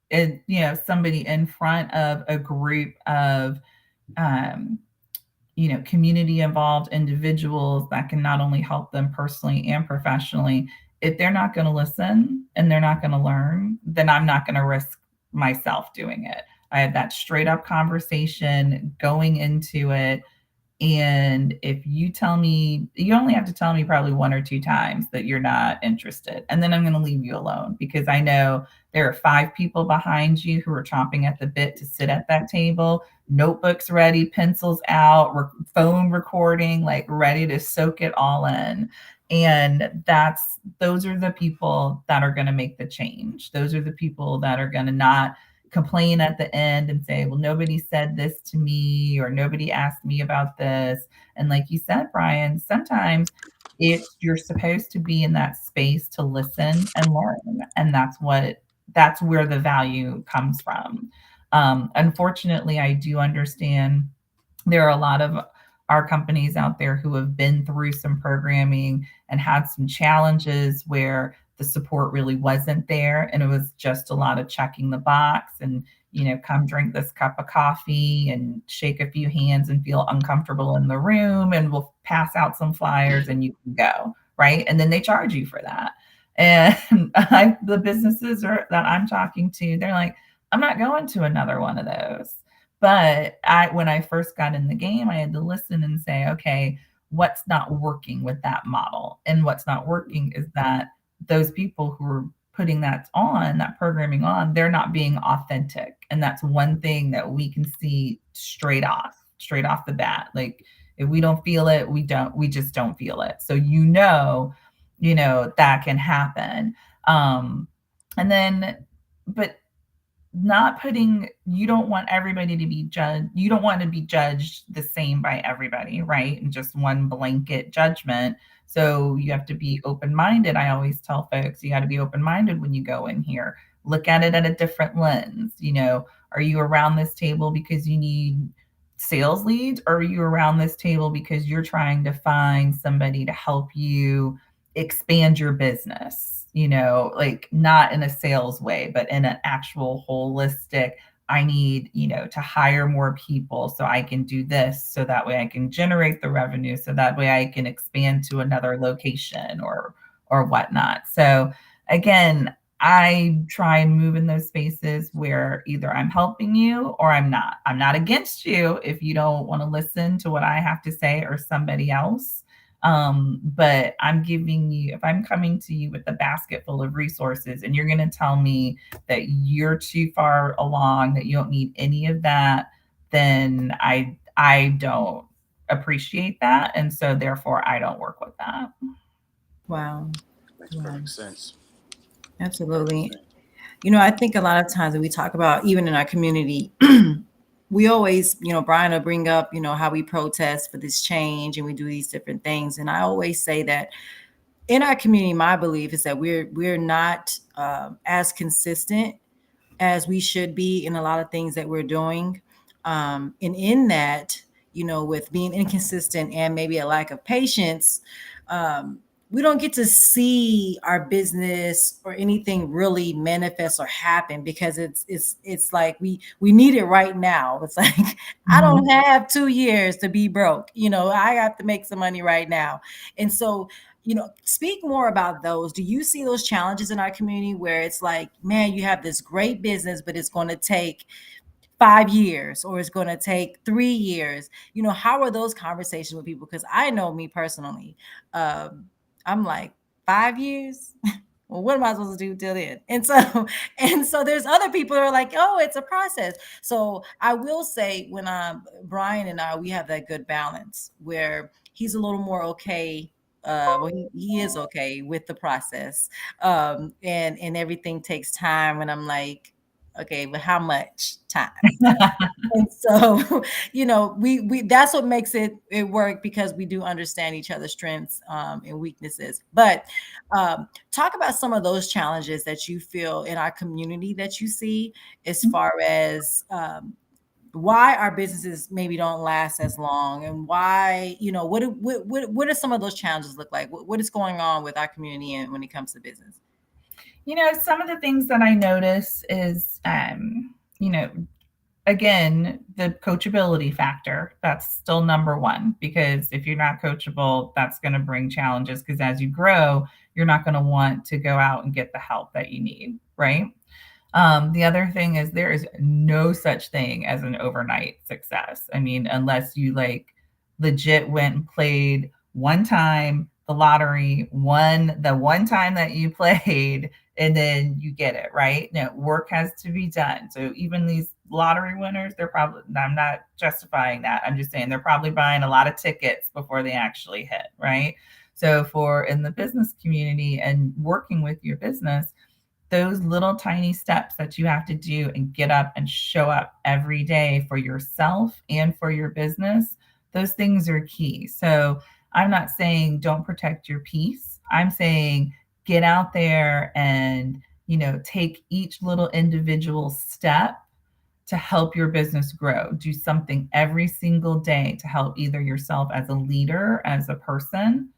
in, somebody in front of a group of, um, community involved individuals that can not only help them personally and professionally. If they're not going to listen and they're not going to learn, then I'm not going to risk myself doing it. I had that straight up conversation going into it. And if you tell me, you only have to tell me probably one or two times that you're not interested. And then I'm going to leave you alone, because I know there are 5 people behind you who are chomping at the bit to sit at that table, notebooks ready, pencils out, phone recording, like ready to soak it all in. And those are the people that are going to make the change. Those are the people that are going to not complain at the end and say, well, nobody said this to me, or nobody asked me about this. And like you said, Brian, sometimes you're supposed to be in that space to listen and learn. And that's where the value comes from. Unfortunately, I do understand there are a lot of our companies out there who have been through some programming and had some challenges where the support really wasn't there, and it was just a lot of checking the box and, come drink this cup of coffee and shake a few hands and feel uncomfortable in the room, and we'll pass out some flyers and you can go, right? And then they charge you for that. And the businesses that I'm talking to, they're like, I'm not going to another one of those. But when I first got in the game, I had to listen and say, okay, what's not working with that model? And what's not working is that those people who are putting that programming on, they're not being authentic. And that's one thing that we can see straight off the bat. Like, if we don't feel it, we just don't feel it. So, that can happen. And then, but you don't want everybody to be judged. You don't want to be judged the same by everybody, right? And just one blanket judgment. So you have to be open-minded. I always tell folks, you got to be open-minded when you go in here. Look at it at a different lens. Are you around this table because you need sales leads, or are you around this table because you're trying to find somebody to help you expand your business? Like, not in a sales way, but in an actual holistic, I need, to hire more people so I can do this, so that way I can generate the revenue, so that way I can expand to another location or whatnot. So again, I try and move in those spaces where either I'm helping you or I'm not. I'm not against you if you don't want to listen to what I have to say or somebody else. But if I'm coming to you with a basket full of resources and you're going to tell me that you're too far along, that you don't need any of that, then I don't appreciate that. And so therefore I don't work with that. Wow. Makes Wow. perfect sense. Absolutely. I think a lot of times when we talk about, even in our community, we always, Brian will bring up, how we protest for this change and we do these different things. And I always say that in our community, my belief is that we're not as consistent as we should be in a lot of things that we're doing. And in that, with being inconsistent and maybe a lack of patience, we don't get to see our business or anything really manifest or happen because it's like we need it right now. It's like I don't have 2 years to be broke. I have to make some money right now. And so, speak more about those. Do you see those challenges in our community where it's like, man, you have this great business, but it's going to take 5 years or it's going to take 3 years? How are those conversations with people? Because I know me personally, I'm like, 5 years? Well, what am I supposed to do till then? And so there's other people who are like, oh, it's a process. So I will say when Brian and we have that good balance where he's a little more okay. Well, he is okay with the process. And everything takes time. And I'm like, okay, but how much time? And so, we that's what makes it work because we do understand each other's strengths and weaknesses. But talk about some of those challenges that you feel in our community that you see as far as why our businesses maybe don't last as long, and why, what are some of those challenges look like? What is going on with our community and when it comes to business? Some of the things that I notice is, again, the coachability factor. That's still number one, because if you're not coachable, that's going to bring challenges, because as you grow, you're not going to want to go out and get the help that you need, right? The other thing is there is no such thing as an overnight success. I mean, unless you like legit went and played one time the lottery, won the one time that you played, and then you get it, right? No, work has to be done. So even these lottery winners, they're probably, I'm not justifying that. I'm just saying they're probably buying a lot of tickets before they actually hit, right? So for in the business community and working with your business, those little tiny steps that you have to do and get up and show up every day for yourself and for your business, those things are key. So I'm not saying don't protect your peace. I'm saying get out there and, take each little individual step to help your business grow. Do something every single day to help either yourself as a leader, as a person,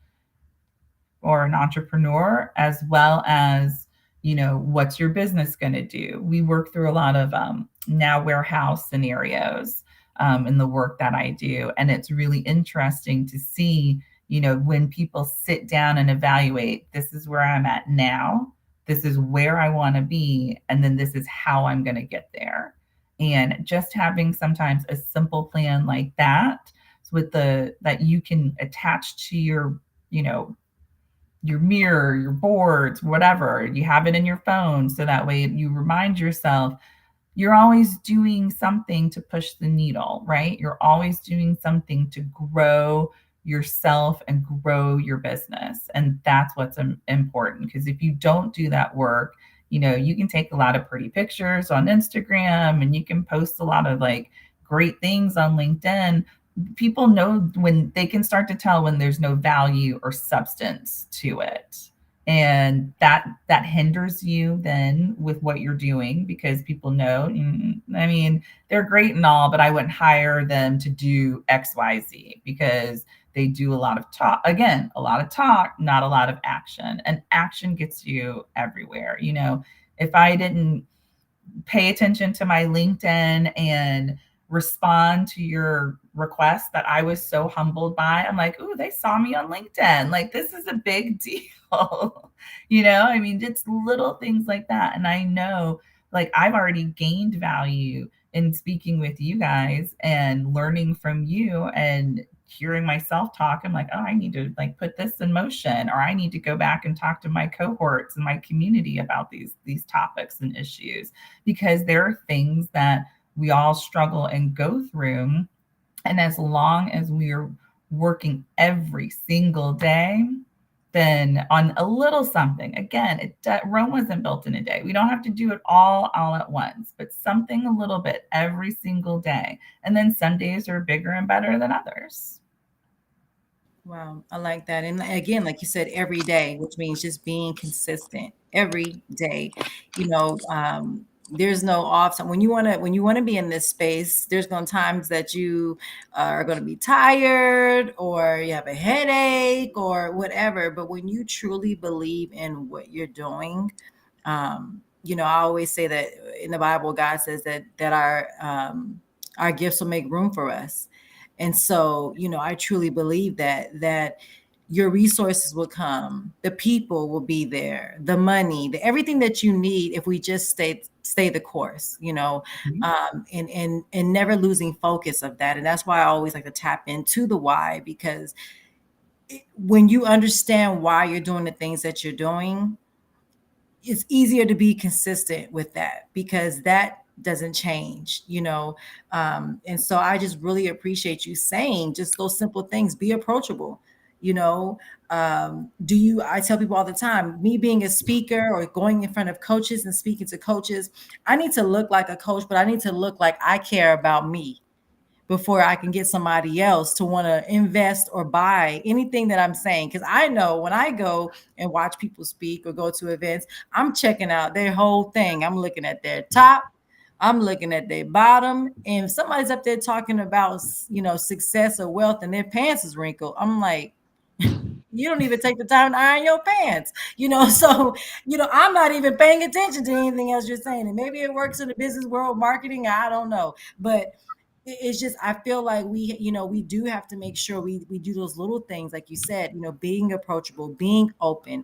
or an entrepreneur, as well as, what's your business going to do? We work through a lot of now warehouse scenarios in the work that I do. And it's really interesting to see, when people sit down and evaluate, this is where I'm at now, this is where I want to be, and then this is how I'm going to get there. And just having sometimes a simple plan like that with that you can attach to your, your mirror, your boards, whatever. You have it in your phone. So that way you remind yourself you're always doing something to push the needle, right? You're always doing something to grow yourself and grow your business. And that's what's important. Because if you don't do that work, you can take a lot of pretty pictures on Instagram and you can post a lot of like great things on LinkedIn. People know when they can start to tell when there's no value or substance to it. And that hinders you then with what you're doing, because people know, I mean, they're great and all, but I wouldn't hire them to do XYZ because they do a lot of talk. Again, a lot of talk, not a lot of action. And action gets you everywhere. If I didn't pay attention to my LinkedIn and respond to your request that I was so humbled by, I'm like, ooh, they saw me on LinkedIn. Like, this is a big deal. I mean, it's little things like that. And I know, like, I've already gained value in speaking with you guys and learning from you and hearing myself talk. I'm like, oh, I need to like put this in motion, or I need to go back and talk to my cohorts and my community about these topics and issues, because there are things that we all struggle and go through. And as long as we're working every single day then on a little something. Again, Rome wasn't built in a day. We don't have to do it all at once, but something a little bit every single day. And then some days are bigger and better than others. Wow, I like that. And again, like you said, every day, which means just being consistent every day. You know, there's no off time. When you want to be in this space, there's going to times that you are going to be tired or you have a headache or whatever. But when you truly believe in what you're doing, you know, I always say that in the Bible, God says that our gifts will make room for us. And so, you know, I truly believe that your resources will come, the people will be there, the money, everything that you need if we just stay the course, you know, and never losing focus of that. And that's why I always like to tap into the why, because when you understand why you're doing the things that you're doing, it's easier to be consistent with that because that doesn't change, you know. And so I just really appreciate you saying just those simple things. Be approachable, you know. I tell people all the time, me being a speaker or going in front of coaches and speaking to coaches, I need to look like a coach, but I need to look like I care about me before I can get somebody else to want to invest or buy anything that I'm saying. Because I know when I go and watch people speak or go to events, I'm checking out their whole thing. I'm looking at their top, I'm looking at their bottom. And if somebody's up there talking about, you know, success or wealth and their pants is wrinkled, I'm like, you don't even take the time to iron your pants, you know. So, you know, I'm not even paying attention to anything else you're saying. And maybe it works in the business world, marketing, I don't know. But it's just, I feel like we, you know, we do have to make sure we do those little things like you said, you know, being approachable, being open,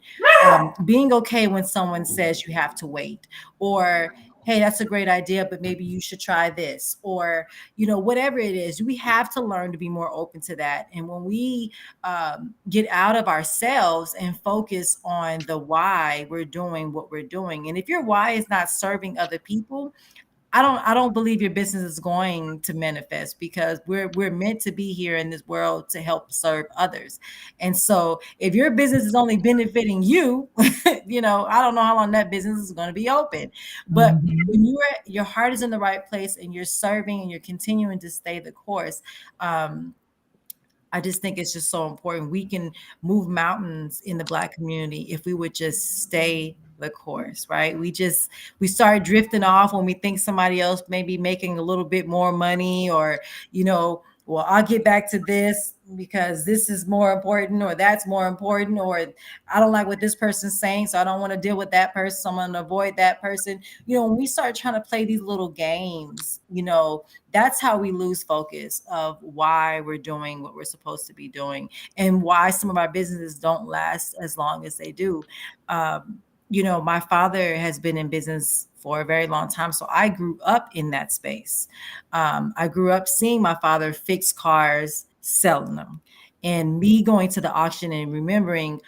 being okay when someone says you have to wait, or hey, that's a great idea, but maybe you should try this, or you know, whatever it is, we have to learn to be more open to that. And when we get out of ourselves and focus on the why we're doing what we're doing, and if your why is not serving other people, I don't believe your business is going to manifest, because we're meant to be here in this world to help serve others. And so if your business is only benefiting you, you know, I don't know how long that business is going to be open. But Mhm. when your heart is in the right place and you're serving and you're continuing to stay the course, I just think it's just so important. We can move mountains in the Black community if we would just stay the course, right? We start drifting off when we think somebody else may be making a little bit more money, or, you know, well, I'll get back to this because this is more important, or that's more important, or I don't like what this person's saying, so I don't want to deal with that person, so I'm going to avoid that person. You know, when we start trying to play these little games, you know, that's how we lose focus of why we're doing what we're supposed to be doing, and why some of our businesses don't last as long as they do. You know, my father has been in business for a very long time, so I grew up in that space. I grew up seeing my father fix cars, selling them, and me going to the auction and remembering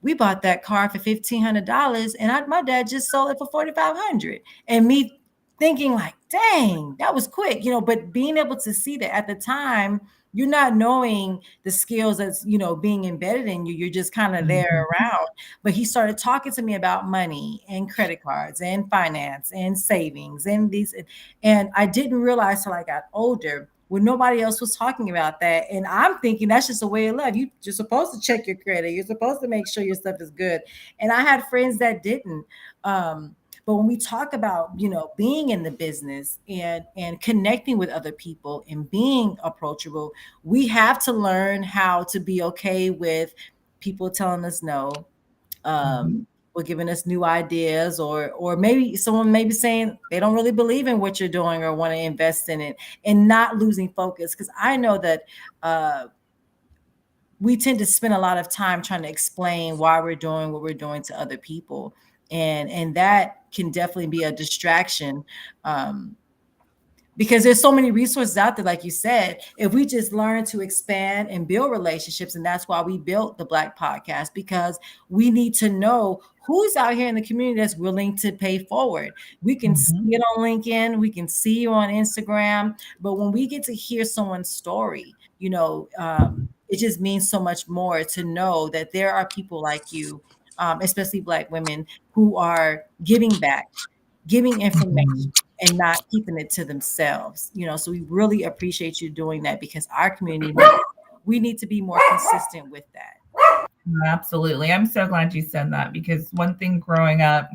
we bought that car for $1,500, and my dad just sold it for 4,500. And me thinking like, dang, that was quick, you know. But being able to see that at the time, you're not knowing the skills that's, you know, being embedded in you. You're just kind of there Mhm. around. But he started talking to me about money and credit cards and finance and savings and these. And I didn't realize till I got older when nobody else was talking about that. And I'm thinking that's just a way of life. You're supposed to check your credit. You're supposed to make sure your stuff is good. And I had friends that didn't. But when we talk about, you know, being in the business and connecting with other people and being approachable, we have to learn how to be okay with people telling us no, Mhm. or giving us new ideas, or maybe someone may be saying they don't really believe in what you're doing or want to invest in it, and not losing focus. Because I know that we tend to spend a lot of time trying to explain why we're doing what we're doing to other people, and that can definitely be a distraction. um, because there's so many resources out there, like you said, if we just learn to expand and build relationships. And that's why we built the Black podcast, because we need to know who's out here in the community that's willing to pay forward. We can see Mhm. it on LinkedIn, we can see you on Instagram, but when we get to hear someone's story, you know, it just means so much more to know that there are people like you, especially Black women, who are giving back, giving information, Mhm. and not keeping it to themselves. So we really appreciate you doing that, because our community needs, we need to be more consistent with that. Absolutely. I'm so glad you said that, because one thing growing up,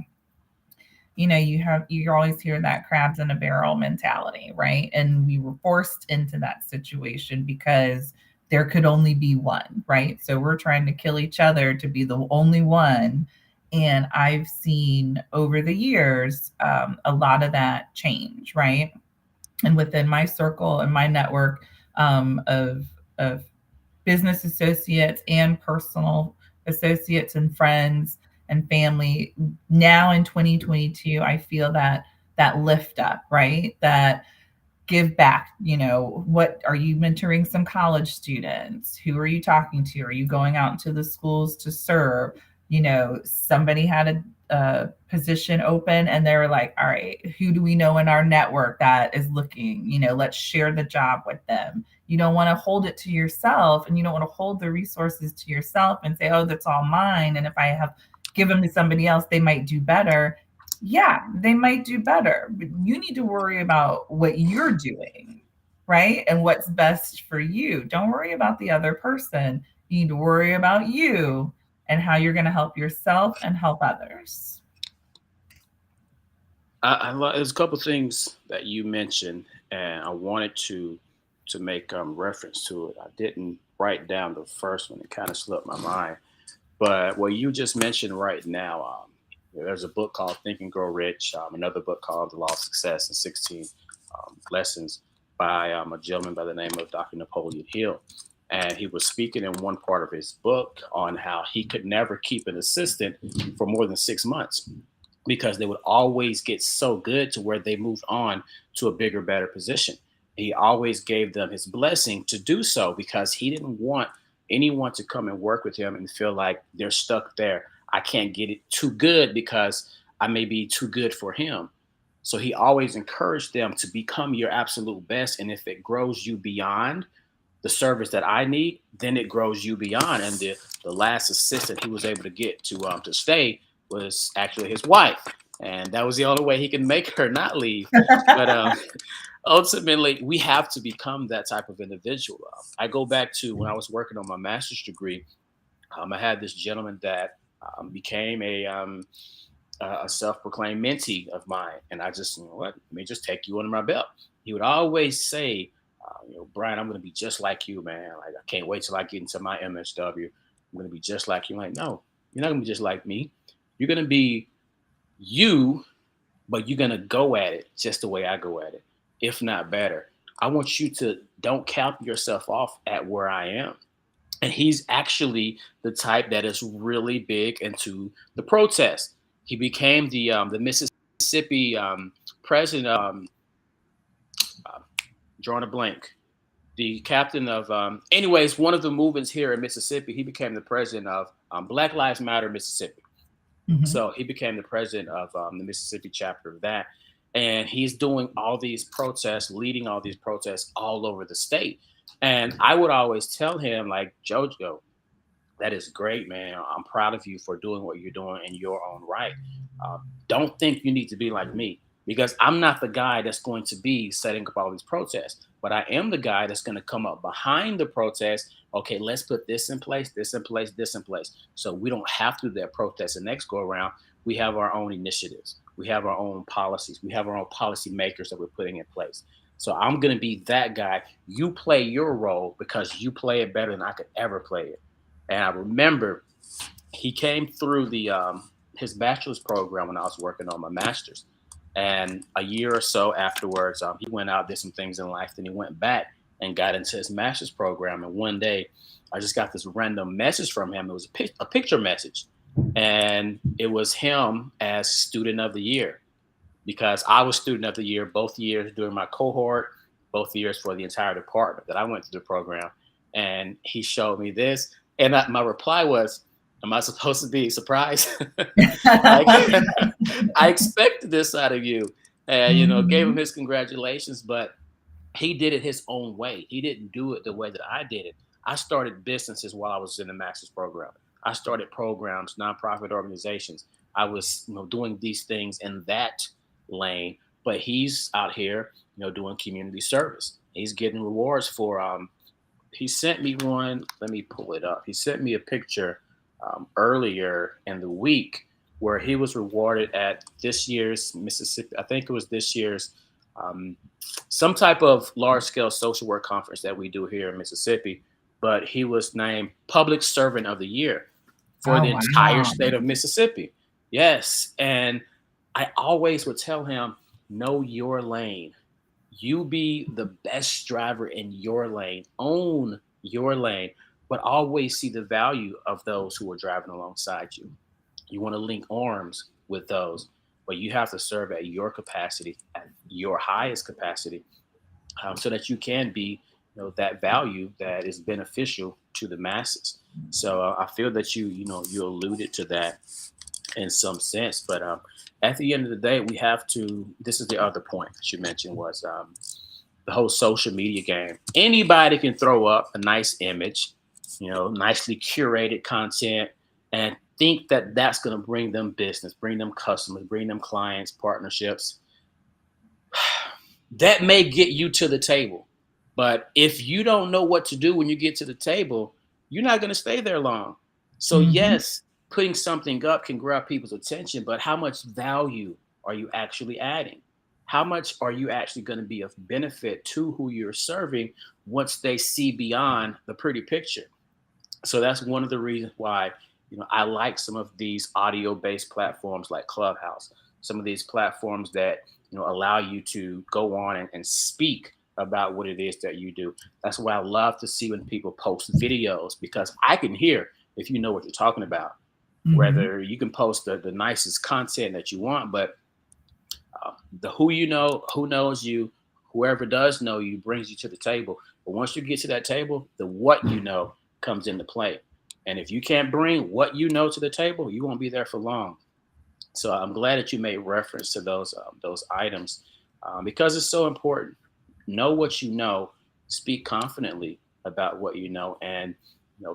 you always hear that crabs in a barrel mentality, right? And we were forced into that situation because there could only be one, right? So we're trying to kill each other to be the only one. And I've seen over the years a lot of that change, right? And within my circle and my network of business associates and personal associates and friends and family, now in 2022, I feel that lift up, right? That give back. What are you mentoring? Some college students? Who are you talking to? Are you going out into the schools to serve? Somebody had a position open and they were like, all right, who do we know in our network that is looking? Let's share the job with them. You don't want to hold it to yourself, and you don't want to hold the resources to yourself and say, oh, that's all mine, and if I have give them to somebody else, they might do better. Yeah, they might do better, but you need to worry about what you're doing, right? And what's best for you. Don't worry about the other person. You need to worry about you and how you're going to help yourself and help others. There's a couple things that you mentioned, and I wanted to make reference to it. I didn't write down the first one; it kind of slipped my mind. But what you just mentioned right now, there's a book called Think and Grow Rich, another book called The Law of Success in 16 Lessons by a gentleman by the name of Dr. Napoleon Hill. And he was speaking in one part of his book on how he could never keep an assistant for more than 6 months because they would always get so good to where they moved on to a bigger, better position. He always gave them his blessing to do so because he didn't want anyone to come and work with him and feel like they're stuck there. I can't get it too good because I may be too good for him. So he always encouraged them to become your absolute best. And if it grows you beyond the service that I need, then it grows you beyond. And the last assistant he was able to get to stay was actually his wife. And that was the only way he could make her not leave. But ultimately, we have to become that type of individual. I go back to when I was working on my master's degree. I had this gentleman that became a self-proclaimed mentee of mine, and I just, what, let me just take you under my belt. He would always say, Brian, I'm going to be just like you, man. Like, I can't wait till I get into my MSW. I'm going to be just like you. I'm like, no, you're not going to be just like me. You're going to be you, but you're going to go at it just the way I go at it, if not better. I want you to don't count yourself off at where I am. And he's actually the type that is really big into the protest. He became the Mississippi president of uh, drawing a blank, the captain of anyways, one of the movements here in Mississippi. He became the president of Black Lives Matter Mississippi. Mhm. So he became the president of the Mississippi chapter of that. And he's doing all these protests, leading all these protests all over the state. And I would always tell him, like, Jojo, that is great, man. I'm proud of you for doing what you're doing in your own right. Don't think you need to be like me because I'm not the guy that's going to be setting up all these protests, but I am the guy that's going to come up behind the protest. Okay, let's put this in place, this in place, this in place. So we don't have to do that protest the next go around. We have our own initiatives. We have our own policies. We have our own policy makers that we're putting in place. So I'm going to be that guy. You play your role because you play it better than I could ever play it. And I remember he came through the his bachelor's program when I was working on my master's. And a year or so afterwards, he went out, did some things in life, then he went back and got into his master's program. And one day, I just got this random message from him. It was a picture message, and it was him as student of the year because I was student of the year both years during my cohort, both years for the entire department that I went through the program. And he showed me this, and my reply was, "Am I supposed to be surprised?" Like, I expected this out of you, and gave him Mhm. his congratulations, but he did it his own way. He didn't do it the way that I did it. I started businesses while I was in the master's program. I started programs, nonprofit organizations. I was, doing these things in that lane. But he's out here, doing community service. He's getting rewards for. He sent me one. Let me pull it up. He sent me a picture earlier in the week where he was rewarded at this year's Mississippi. I think it was this year's um, some type of large scale social work conference that we do here in Mississippi. But he was named Public Servant of the Year for Oh, the entire wow. state of Mississippi. Yes. And I always would tell him, know your lane. You be the best driver in your lane, own your lane, but always see the value of those who are driving alongside you. You want to link arms with those, but you have to serve at your capacity, at your highest capacity, so that you can be, that value that is beneficial to the masses. So I feel that you alluded to that in some sense, but at the end of the day, we have to. This is the other point that you mentioned was the whole social media game. Anybody can throw up a nice image, nicely curated content, and think that that's going to bring them business, bring them customers, bring them clients, partnerships. That may get you to the table. But if you don't know what to do when you get to the table, you're not going to stay there long. So, Hmm. yes, putting something up can grab people's attention, but how much value are you actually adding? How much are you actually going to be of benefit to who you're serving once they see beyond the pretty picture? So that's one of the reasons why I like some of these audio based platforms like Clubhouse, some of these platforms that allow you to go on and speak about what it is that you do. That's why I love to see when people post videos, because I can hear if you know what you're talking about. Hmm. Whether you can post the nicest content that you want, but the who you know, who knows you, whoever does know you brings you to the table. But once you get to that table, the what you know comes into play. And if you can't bring what you know to the table, you won't be there for long. So I'm glad that you made reference to those items, because it's so important. Know what you know, speak confidently about what you know, and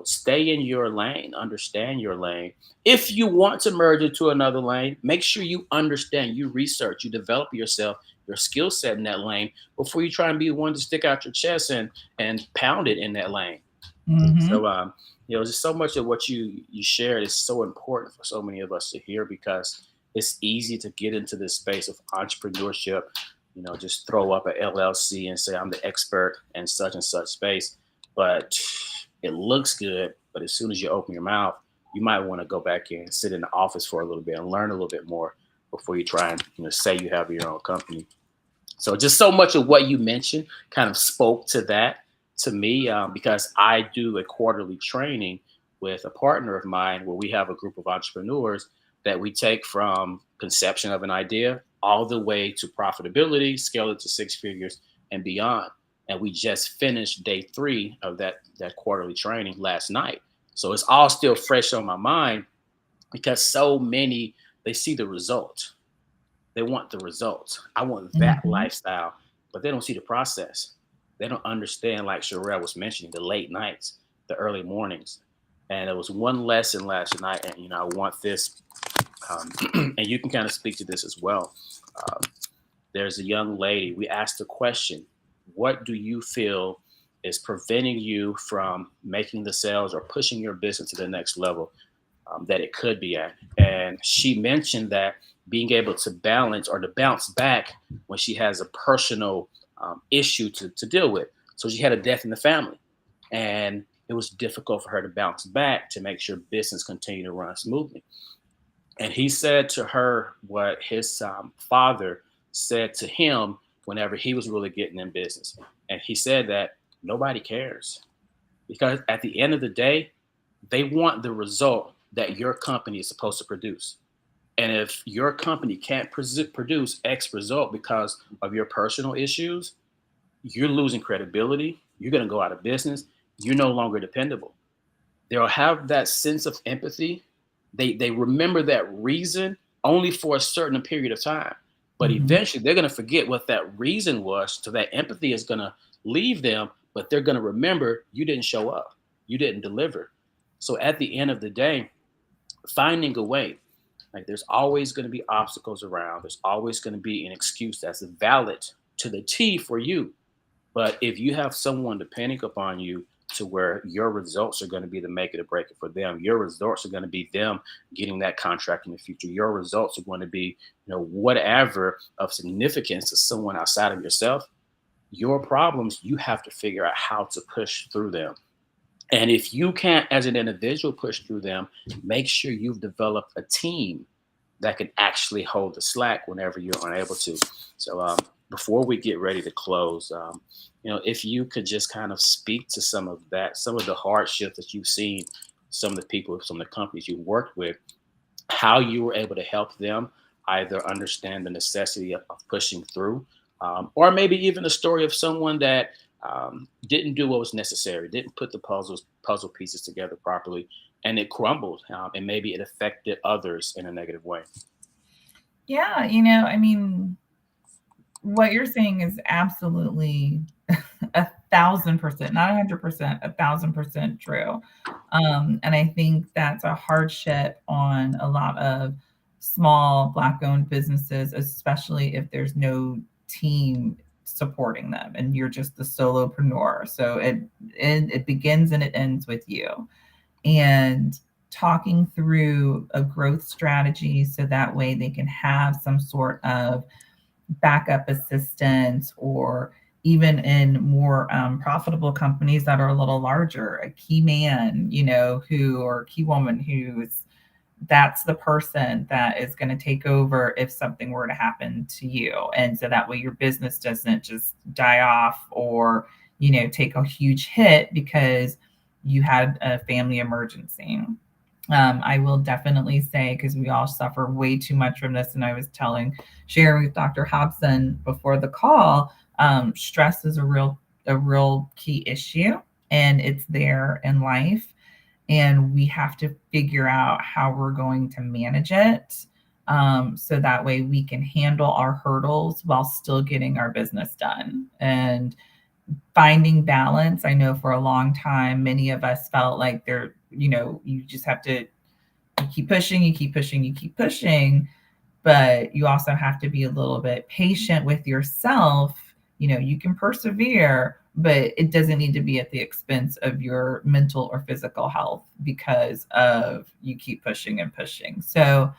stay in your lane. Understand your lane. If you want to merge into another lane, make sure you understand, you research, you develop yourself, your skill set in that lane before you try and be the one to stick out your chest and pound it in that lane. Hmm. So just so much of what you shared is so important for so many of us to hear, because it's easy to get into this space of entrepreneurship. Just throw up a LLC and say I'm the expert in such and such space, but it looks good. But as soon as you open your mouth, you might want to go back in and sit in the office for a little bit and learn a little bit more before you try and say you have your own company. So just so much of what you mentioned kind of spoke to that to me, because I do a quarterly training with a partner of mine where we have a group of entrepreneurs that we take from conception of an idea all the way to profitability, scale it to six figures and beyond. And we just finished day 3 of that quarterly training last night. So it's all still fresh on my mind, because so many, they see the result, they want the results. I want that Hmm. lifestyle, but they don't see the process. They don't understand, like Sherelle was mentioning, the late nights, the early mornings. And there was one lesson last night, and I want this, and you can kind of speak to this as well. Um, there's a young lady. We asked the question, "What do you feel is preventing you from making the sales or pushing your business to the next level that it could be at?" And she mentioned that being able to balance or to bounce back when she has a personal issue to deal with. So she had a death in the family, and it was difficult for her to bounce back to make sure business continued to run smoothly. And he said to her what his father said to him whenever he was really getting in business. And he said that nobody cares, because at the end of the day, they want the result that your company is supposed to produce. And if your company can't produce X result because of your personal issues, you're losing credibility. You're going to go out of business. You're no longer dependable. They'll have that sense of empathy. They remember that reason only for a certain period of time, but Hmm. eventually they're going to forget what that reason was. So that empathy is going to leave them, but they're going to remember you didn't show up. you didn't deliver. So at the end of the day, finding a way, like there's always going to be obstacles around. There's always going to be an excuse that's valid to the T for you. But if you have someone depending upon you to where your results are going to be the make it or break it for them, your results are going to be them getting that contract in the future. Your results are going to be, whatever of significance to someone outside of yourself. Your problems, you have to figure out how to push through them. And if you can't, as an individual, push through them, make sure you've developed a team that can actually hold the slack whenever you're unable to. So before we get ready to close, if you could just kind of speak to some of that, some of the hardships that you've seen, some of the people, some of the companies you worked with, how you were able to help them either understand the necessity of pushing through, or maybe even a story of someone that didn't do what was necessary, didn't put the puzzle pieces together properly, and it crumbled, and maybe it affected others in a negative way. Yeah, I mean, what you're saying is absolutely 1,000%, not 100%, 1,000% true. And I think that's a hardship on a lot of small Black-owned businesses, especially if there's no team supporting them and you're just the solopreneur. So it begins and it ends with you. And talking through a growth strategy so that way they can have some sort of backup assistance, or even in more profitable companies that are a little larger, a key man, or key woman that's the person that is going to take over if something were to happen to you. And so that way your business doesn't just die off or, take a huge hit because you had a family emergency. I will definitely say, because we all suffer way too much from this, and I was sharing with Dr. Hobson before the call, stress is a real key issue, and it's there in life, and we have to figure out how we're going to manage it, so that way we can handle our hurdles while still getting our business done. And finding balance. I know for a long time, many of us felt like you just have to keep pushing, you keep pushing, you keep pushing, but you also have to be a little bit patient with yourself. You can persevere, but it doesn't need to be at the expense of your mental or physical health because of you keep pushing and pushing. So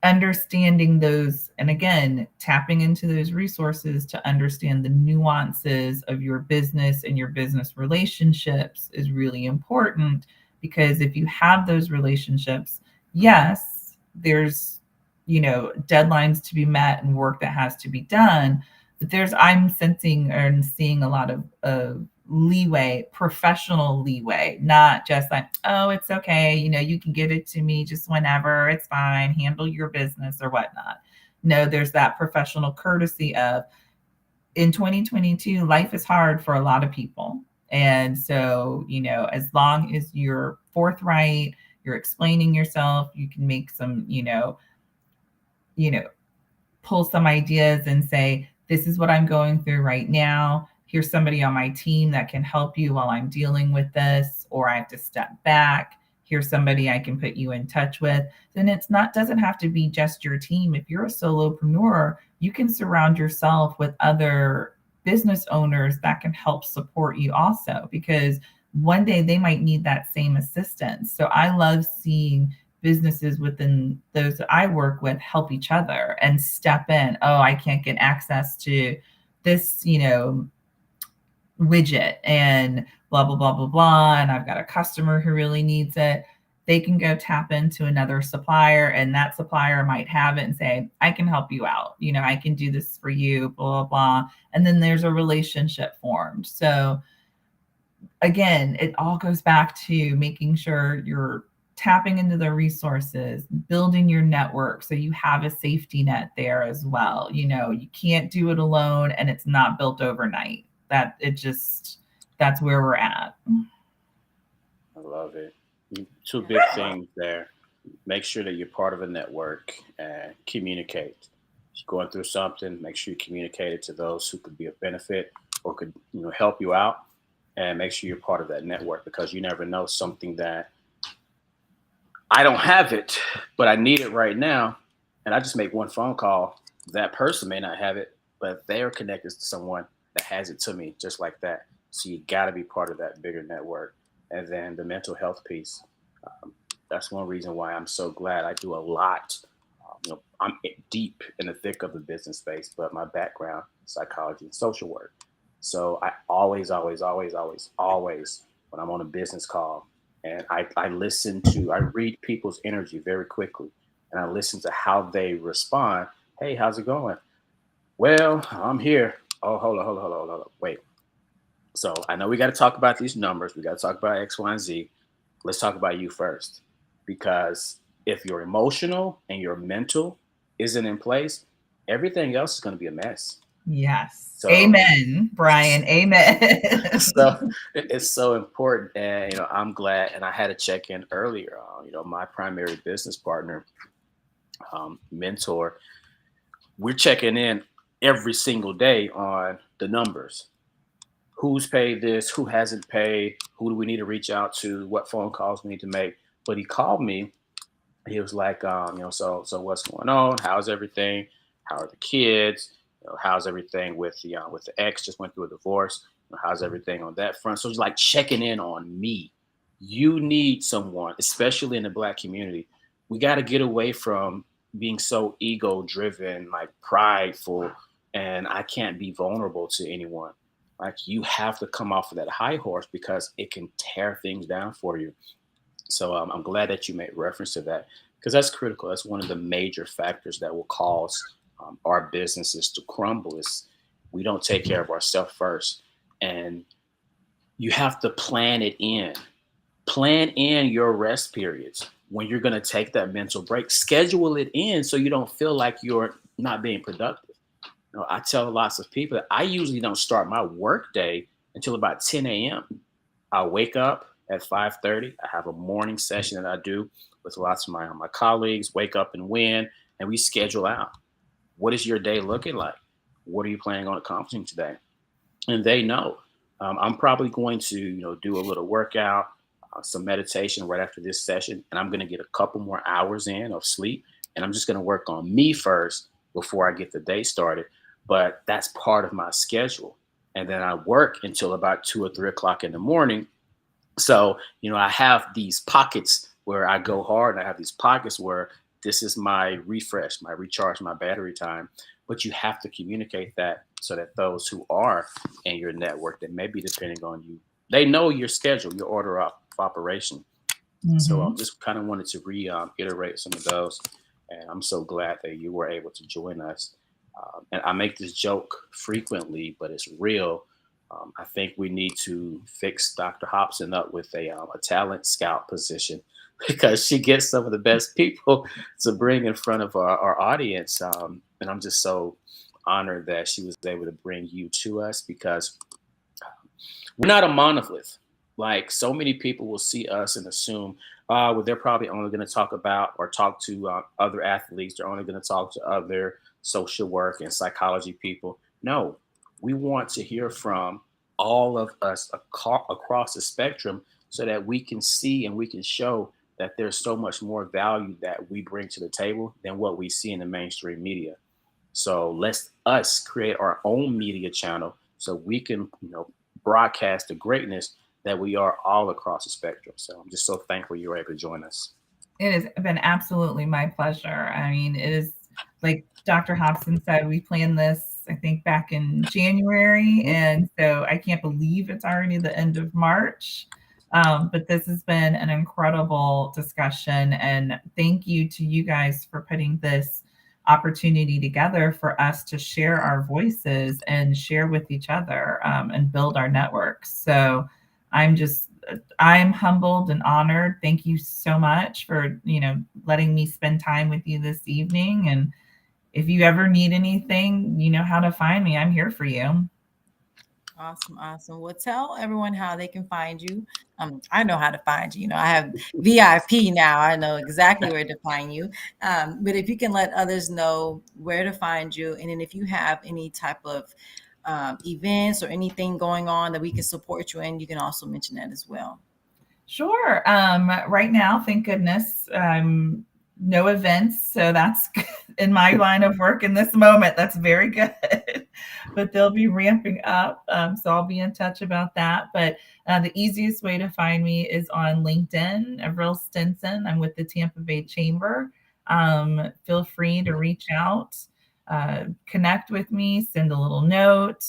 understanding those, and again, tapping into those resources to understand the nuances of your business and your business relationships is really important, because if you have those relationships, yes, there's, deadlines to be met and work that has to be done, but I'm sensing and seeing a lot of leeway, professional leeway, not just like, oh, it's okay, you can give it to me just whenever, it's fine, handle your business or whatnot. No, there's that professional courtesy of, in 2022, life is hard for a lot of people. And so, as long as you're forthright, you're explaining yourself, you can make some, pull some ideas and say, this is what I'm going through right now. Here's somebody on my team that can help you while I'm dealing with this, or I have to step back. Here's somebody I can put you in touch with. Then doesn't have to be just your team. If you're a solopreneur, you can surround yourself with other business owners that can help support you also, because one day they might need that same assistance. So I love seeing businesses within those that I work with help each other and step in. Oh, I can't get access to this, widget and blah, blah, blah, blah, blah. And I've got a customer who really needs it. They can go tap into another supplier, and that supplier might have it and say, I can help you out. I can do this for you, blah, blah, blah. And then there's a relationship formed. So again, it all goes back to making sure you're tapping into the resources, building your network so you have a safety net there as well. You can't do it alone, and it's not built overnight. That's where we're at. I love it. Two big things there. Make sure that you're part of a network and communicate. If you're going through something, make sure you communicate it to those who could be of benefit or could help you out. and make sure you're part of that network, because you never know, something that I don't have it, but I need it right now. And I just make one phone call. That person may not have it, but they are connected to someone that has it to me just like that. So you got to be part of that bigger network. And then the mental health piece. Um, that's one reason why I'm so glad I do a lot. I'm deep in the thick of the business space, but my background, psychology and social work. So I always, always, always, always, always, when I'm on a business call, and I read people's energy very quickly, and I listen to how they respond. Hey, how's it going? Well, I'm here. Oh, hold on. Wait. So I know we got to talk about these numbers. We got to talk about X, Y, and Z. Let's talk about you first. Because if your emotional and your mental isn't in place, everything else is going to be a mess. Yes. So, Amen, Brian. Amen. so it's so important. And, I'm glad. And I had a check in earlier. My primary business partner, mentor, we're checking in every single day on the numbers. Who's paid this, who hasn't paid, who do we need to reach out to, what phone calls we need to make. But he called me. He was like, so what's going on? How's everything? How are the kids? How's everything with the ex? Just went through a divorce. How's everything on that front? So it's like checking in on me. You need someone, especially in the Black community. We got to get away from being so ego driven, like prideful, and I can't be vulnerable to anyone. Like, you have to come off of that high horse, because it can tear things down for you. So I'm glad that you made reference to that, because that's critical. That's one of the major factors that will cause our businesses to crumble. Is we don't take care of ourselves first, and you have to plan it in. Plan in your rest periods when you're going to take that mental break. Schedule it in so you don't feel like you're not being productive. I tell lots of people that I usually don't start my work day until about 10 a.m. I wake up at 5:30. I have a morning session that I do with lots of my colleagues. Wake up and win, and we schedule out. What is your day looking like? What are you planning on accomplishing today? And they know. I'm probably going to do a little workout, some meditation right after this session, and I'm going to get a couple more hours in of sleep, and I'm just going to work on me first before I get the day started. But that's part of my schedule. And then I work until about 2 or 3 o'clock in the morning. So, I have these pockets where I go hard, and I have these pockets where this is my refresh, my recharge, my battery time. But you have to communicate that so that those who are in your network that may be depending on you, they know your schedule, your order of operation. So I Mhm. just kind of wanted to reiterate some of those. And I'm so glad that you were able to join us. And I make this joke frequently, but it's real. I think we need to fix Dr. Hobson up with a talent scout position, because she gets some of the best people to bring in front of our audience. And I'm just so honored that she was able to bring you to us, because we're not a monolith. Like, so many people will see us and assume, well, they're probably only going to talk about or talk to other athletes. They're only going to talk to other social work and psychology people. No, we want to hear from all of us across the spectrum, so that we can see and we can show that there's so much more value that we bring to the table than what we see in the mainstream media. So let's us create our own media channel, so we can, broadcast the greatness that we are all across the spectrum. So I'm just so thankful you were able to join us. It has been absolutely my pleasure. I mean, it is like Dr. Hobson said, we planned this, I think, back in January. And so I can't believe it's already the end of March. But this has been an incredible discussion. And thank you to you guys for putting this opportunity together for us to share our voices and share with each other, and build our networks. So I'm just I'm humbled and honored. Thank you so much for, letting me spend time with you this evening. And if you ever need anything, you know how to find me. I'm here for you. Awesome, awesome. Well, tell everyone how they can find you. I know how to find you. I have VIP now. I know exactly where to find you. But if you can let others know where to find you, and then if you have any type of events or anything going on that we can support you in, you can also mention that as well. Sure. Right now, thank goodness, no events. So that's in my line of work in this moment. That's very good. But they'll be ramping up. So I'll be in touch about that. But the easiest way to find me is on LinkedIn, Avril Stinson. I'm with the Tampa Bay Chamber. Feel free to reach out, connect with me, send a little note,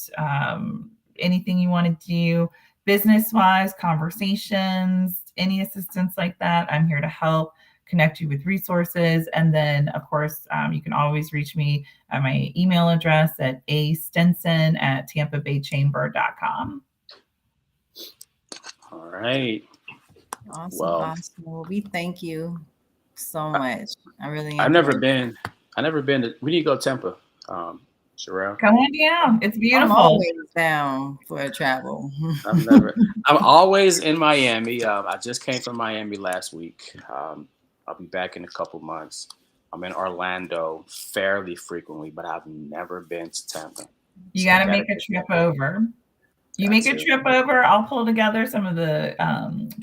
anything you want to do business wise, conversations, any assistance like that. I'm here to help connect you with resources. And then, of course, you can always reach me at my email address at astinson@tampabaychamber.com. All right. Awesome, Well, awesome. Well, we thank you so much. I really I've never enjoyed it. been. I never been to. We need to go to Tampa, Sherelle. Come on down. It's I'm beautiful. always down for a travel. I've never. I'm always in Miami. I just came from Miami last week. I'll be back in a couple months. I'm in Orlando fairly frequently, but I've never been to Tampa. You So got I to gotta make a get trip there. over. You Got make a to. trip over, I'll pull together some of the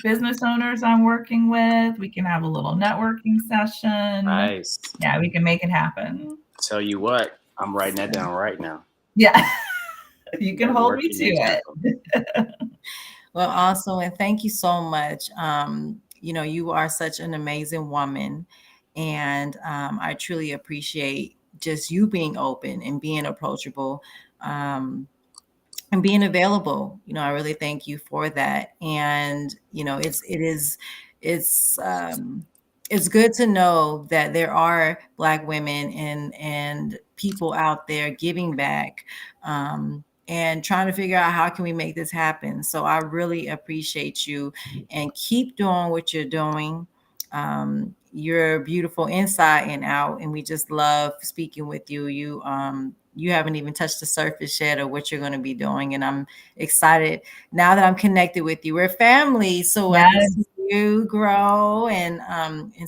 business owners I'm working with. We can have a little networking session. Nice. Yeah, we can make it happen. Tell you what, I'm writing that down right now. Yeah, you can hold me Networking to in it. Tampa. Well, awesome. And thank you so much. You are such an amazing woman. And I truly appreciate just you being open and being approachable. And being available. I really thank you for that. And it's it's good to know that there are Black women and people out there giving back, and trying to figure out how can we make this happen. So I really appreciate you, and keep doing what you're doing. You're beautiful inside and out, and we just love speaking with you. You haven't even touched the surface yet of what you're going to be doing, and I'm excited now that I'm connected with you. We're family, so I can Yes. see you grow, and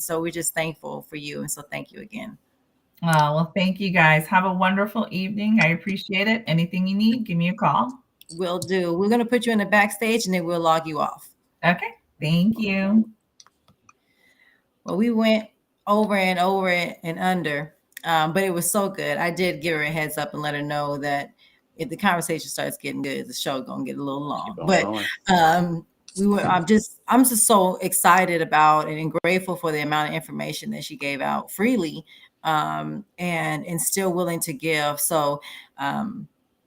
so we're just thankful for you, and so thank you again. Well, thank you guys. Have a wonderful evening. I appreciate it. Anything you need, give me a call. Will do. We're going to put you in the backstage, and then we'll log you off. Okay. Thank you. Well, we went over and over and under, but it was so good. I did give her a heads up and let her know that if the conversation starts getting good, the show gonna get a little long. Keep on But going. I'm just so excited about and grateful for the amount of information that she gave out freely, and still willing to give. So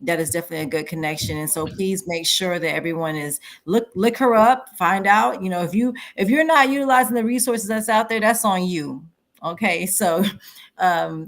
that is definitely a good connection. And so please make sure that everyone is look her up, find out. If you're not utilizing the resources that's out there, that's on you. Okay, so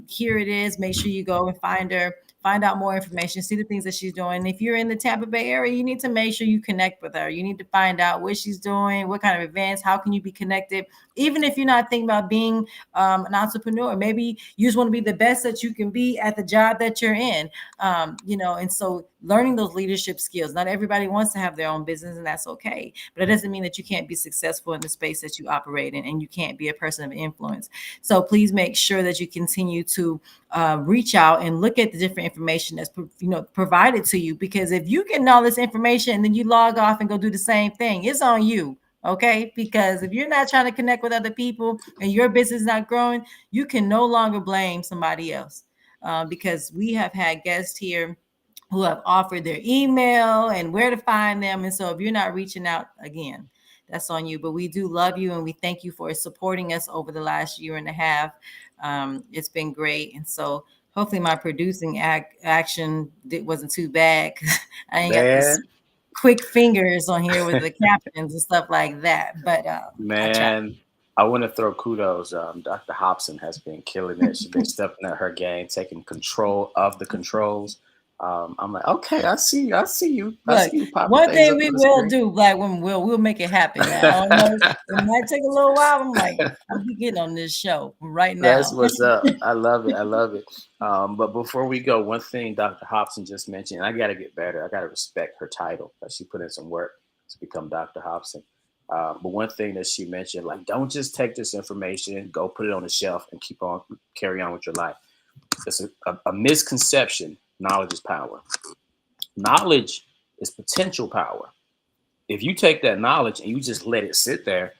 here it is. Make sure you go and find her, find out more information, see the things that she's doing. If you're in the Tampa Bay area, you need to make sure you connect with her. You need to find out what she's doing, what kind of events, how can you be connected. Even if you're not thinking about being an entrepreneur, maybe you just want to be the best that you can be at the job that you're in. And so learning those leadership skills. Not everybody wants to have their own business, and that's okay. But it doesn't mean that you can't be successful in the space that you operate in, and you can't be a person of influence. So please make sure that you continue to reach out and look at the different information that's provided to you. Because if you get all this information and then you log off and go do the same thing, it's on you. Okay, because if you're not trying to connect with other people and your business is not growing, you can no longer blame somebody else. Because we have had guests here who have offered their email and where to find them. And so if you're not reaching out, again, that's on you. But we do love you, and we thank you for supporting us over the last year and a half. It's been great. And so hopefully my producing action wasn't too bad. I ain't got this Man, quick fingers on here with the captions and stuff like that. But I tried. man, I want to throw kudos. Dr. Hobson has been killing it. She's been stepping up her game, taking control of the controls. I'm like, okay, I see you. I see you. I Look, see you popping one things thing up we on the will screen. do, Black women, we'll make it happen. Now, I don't know, it might take a little while. I'm like, I'm getting on this show right That's now. what's up. I love it. I love it. But before we go, one thing Dr. Hobson just mentioned, I got to get better. I got to respect her title. She put in some work to become Dr. Hobson. But one thing that she mentioned, like, don't just take this information, go put it on the shelf and carry on with your life. It's a misconception. Knowledge is power. Knowledge is potential power. If you take that knowledge and you just let it sit there,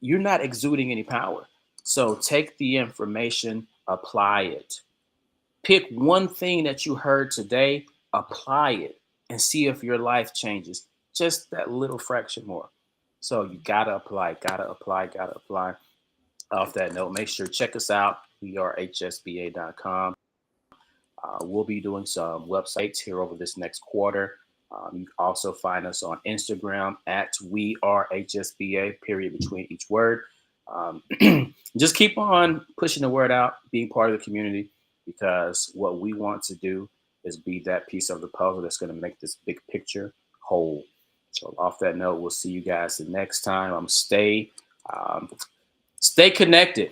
you're not exuding any power. So take the information, apply it. Pick one thing that you heard today, apply it, and see if your life changes just that little fraction more. So you gotta apply, gotta apply, gotta apply. Off that note, make sure to check us out. We are hsba.com. We'll be doing some websites here over this next quarter. You can also find us on Instagram at We Are HSBA, period between each word. Just keep on pushing the word out, being part of the community, because what we want to do is be that piece of the puzzle that's going to make this big picture whole. So off that note, we'll see you guys the next time. Stay connected.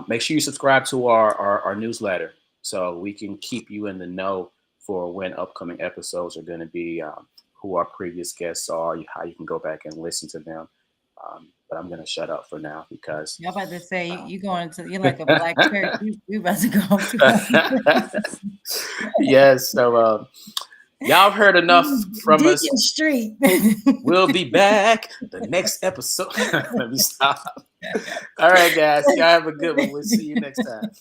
Make sure you subscribe to our newsletter so we can keep you in the know for when upcoming episodes are going to be, who our previous guests are, how you can go back and listen to them. But I'm going to shut up for now because I'm about to say you're like a black church. We about to go to yes. So y'all have heard enough from Deacon us. Street. We'll be back the next episode. Let me stop. All right, guys. Y'all have a good one. We'll see you next time.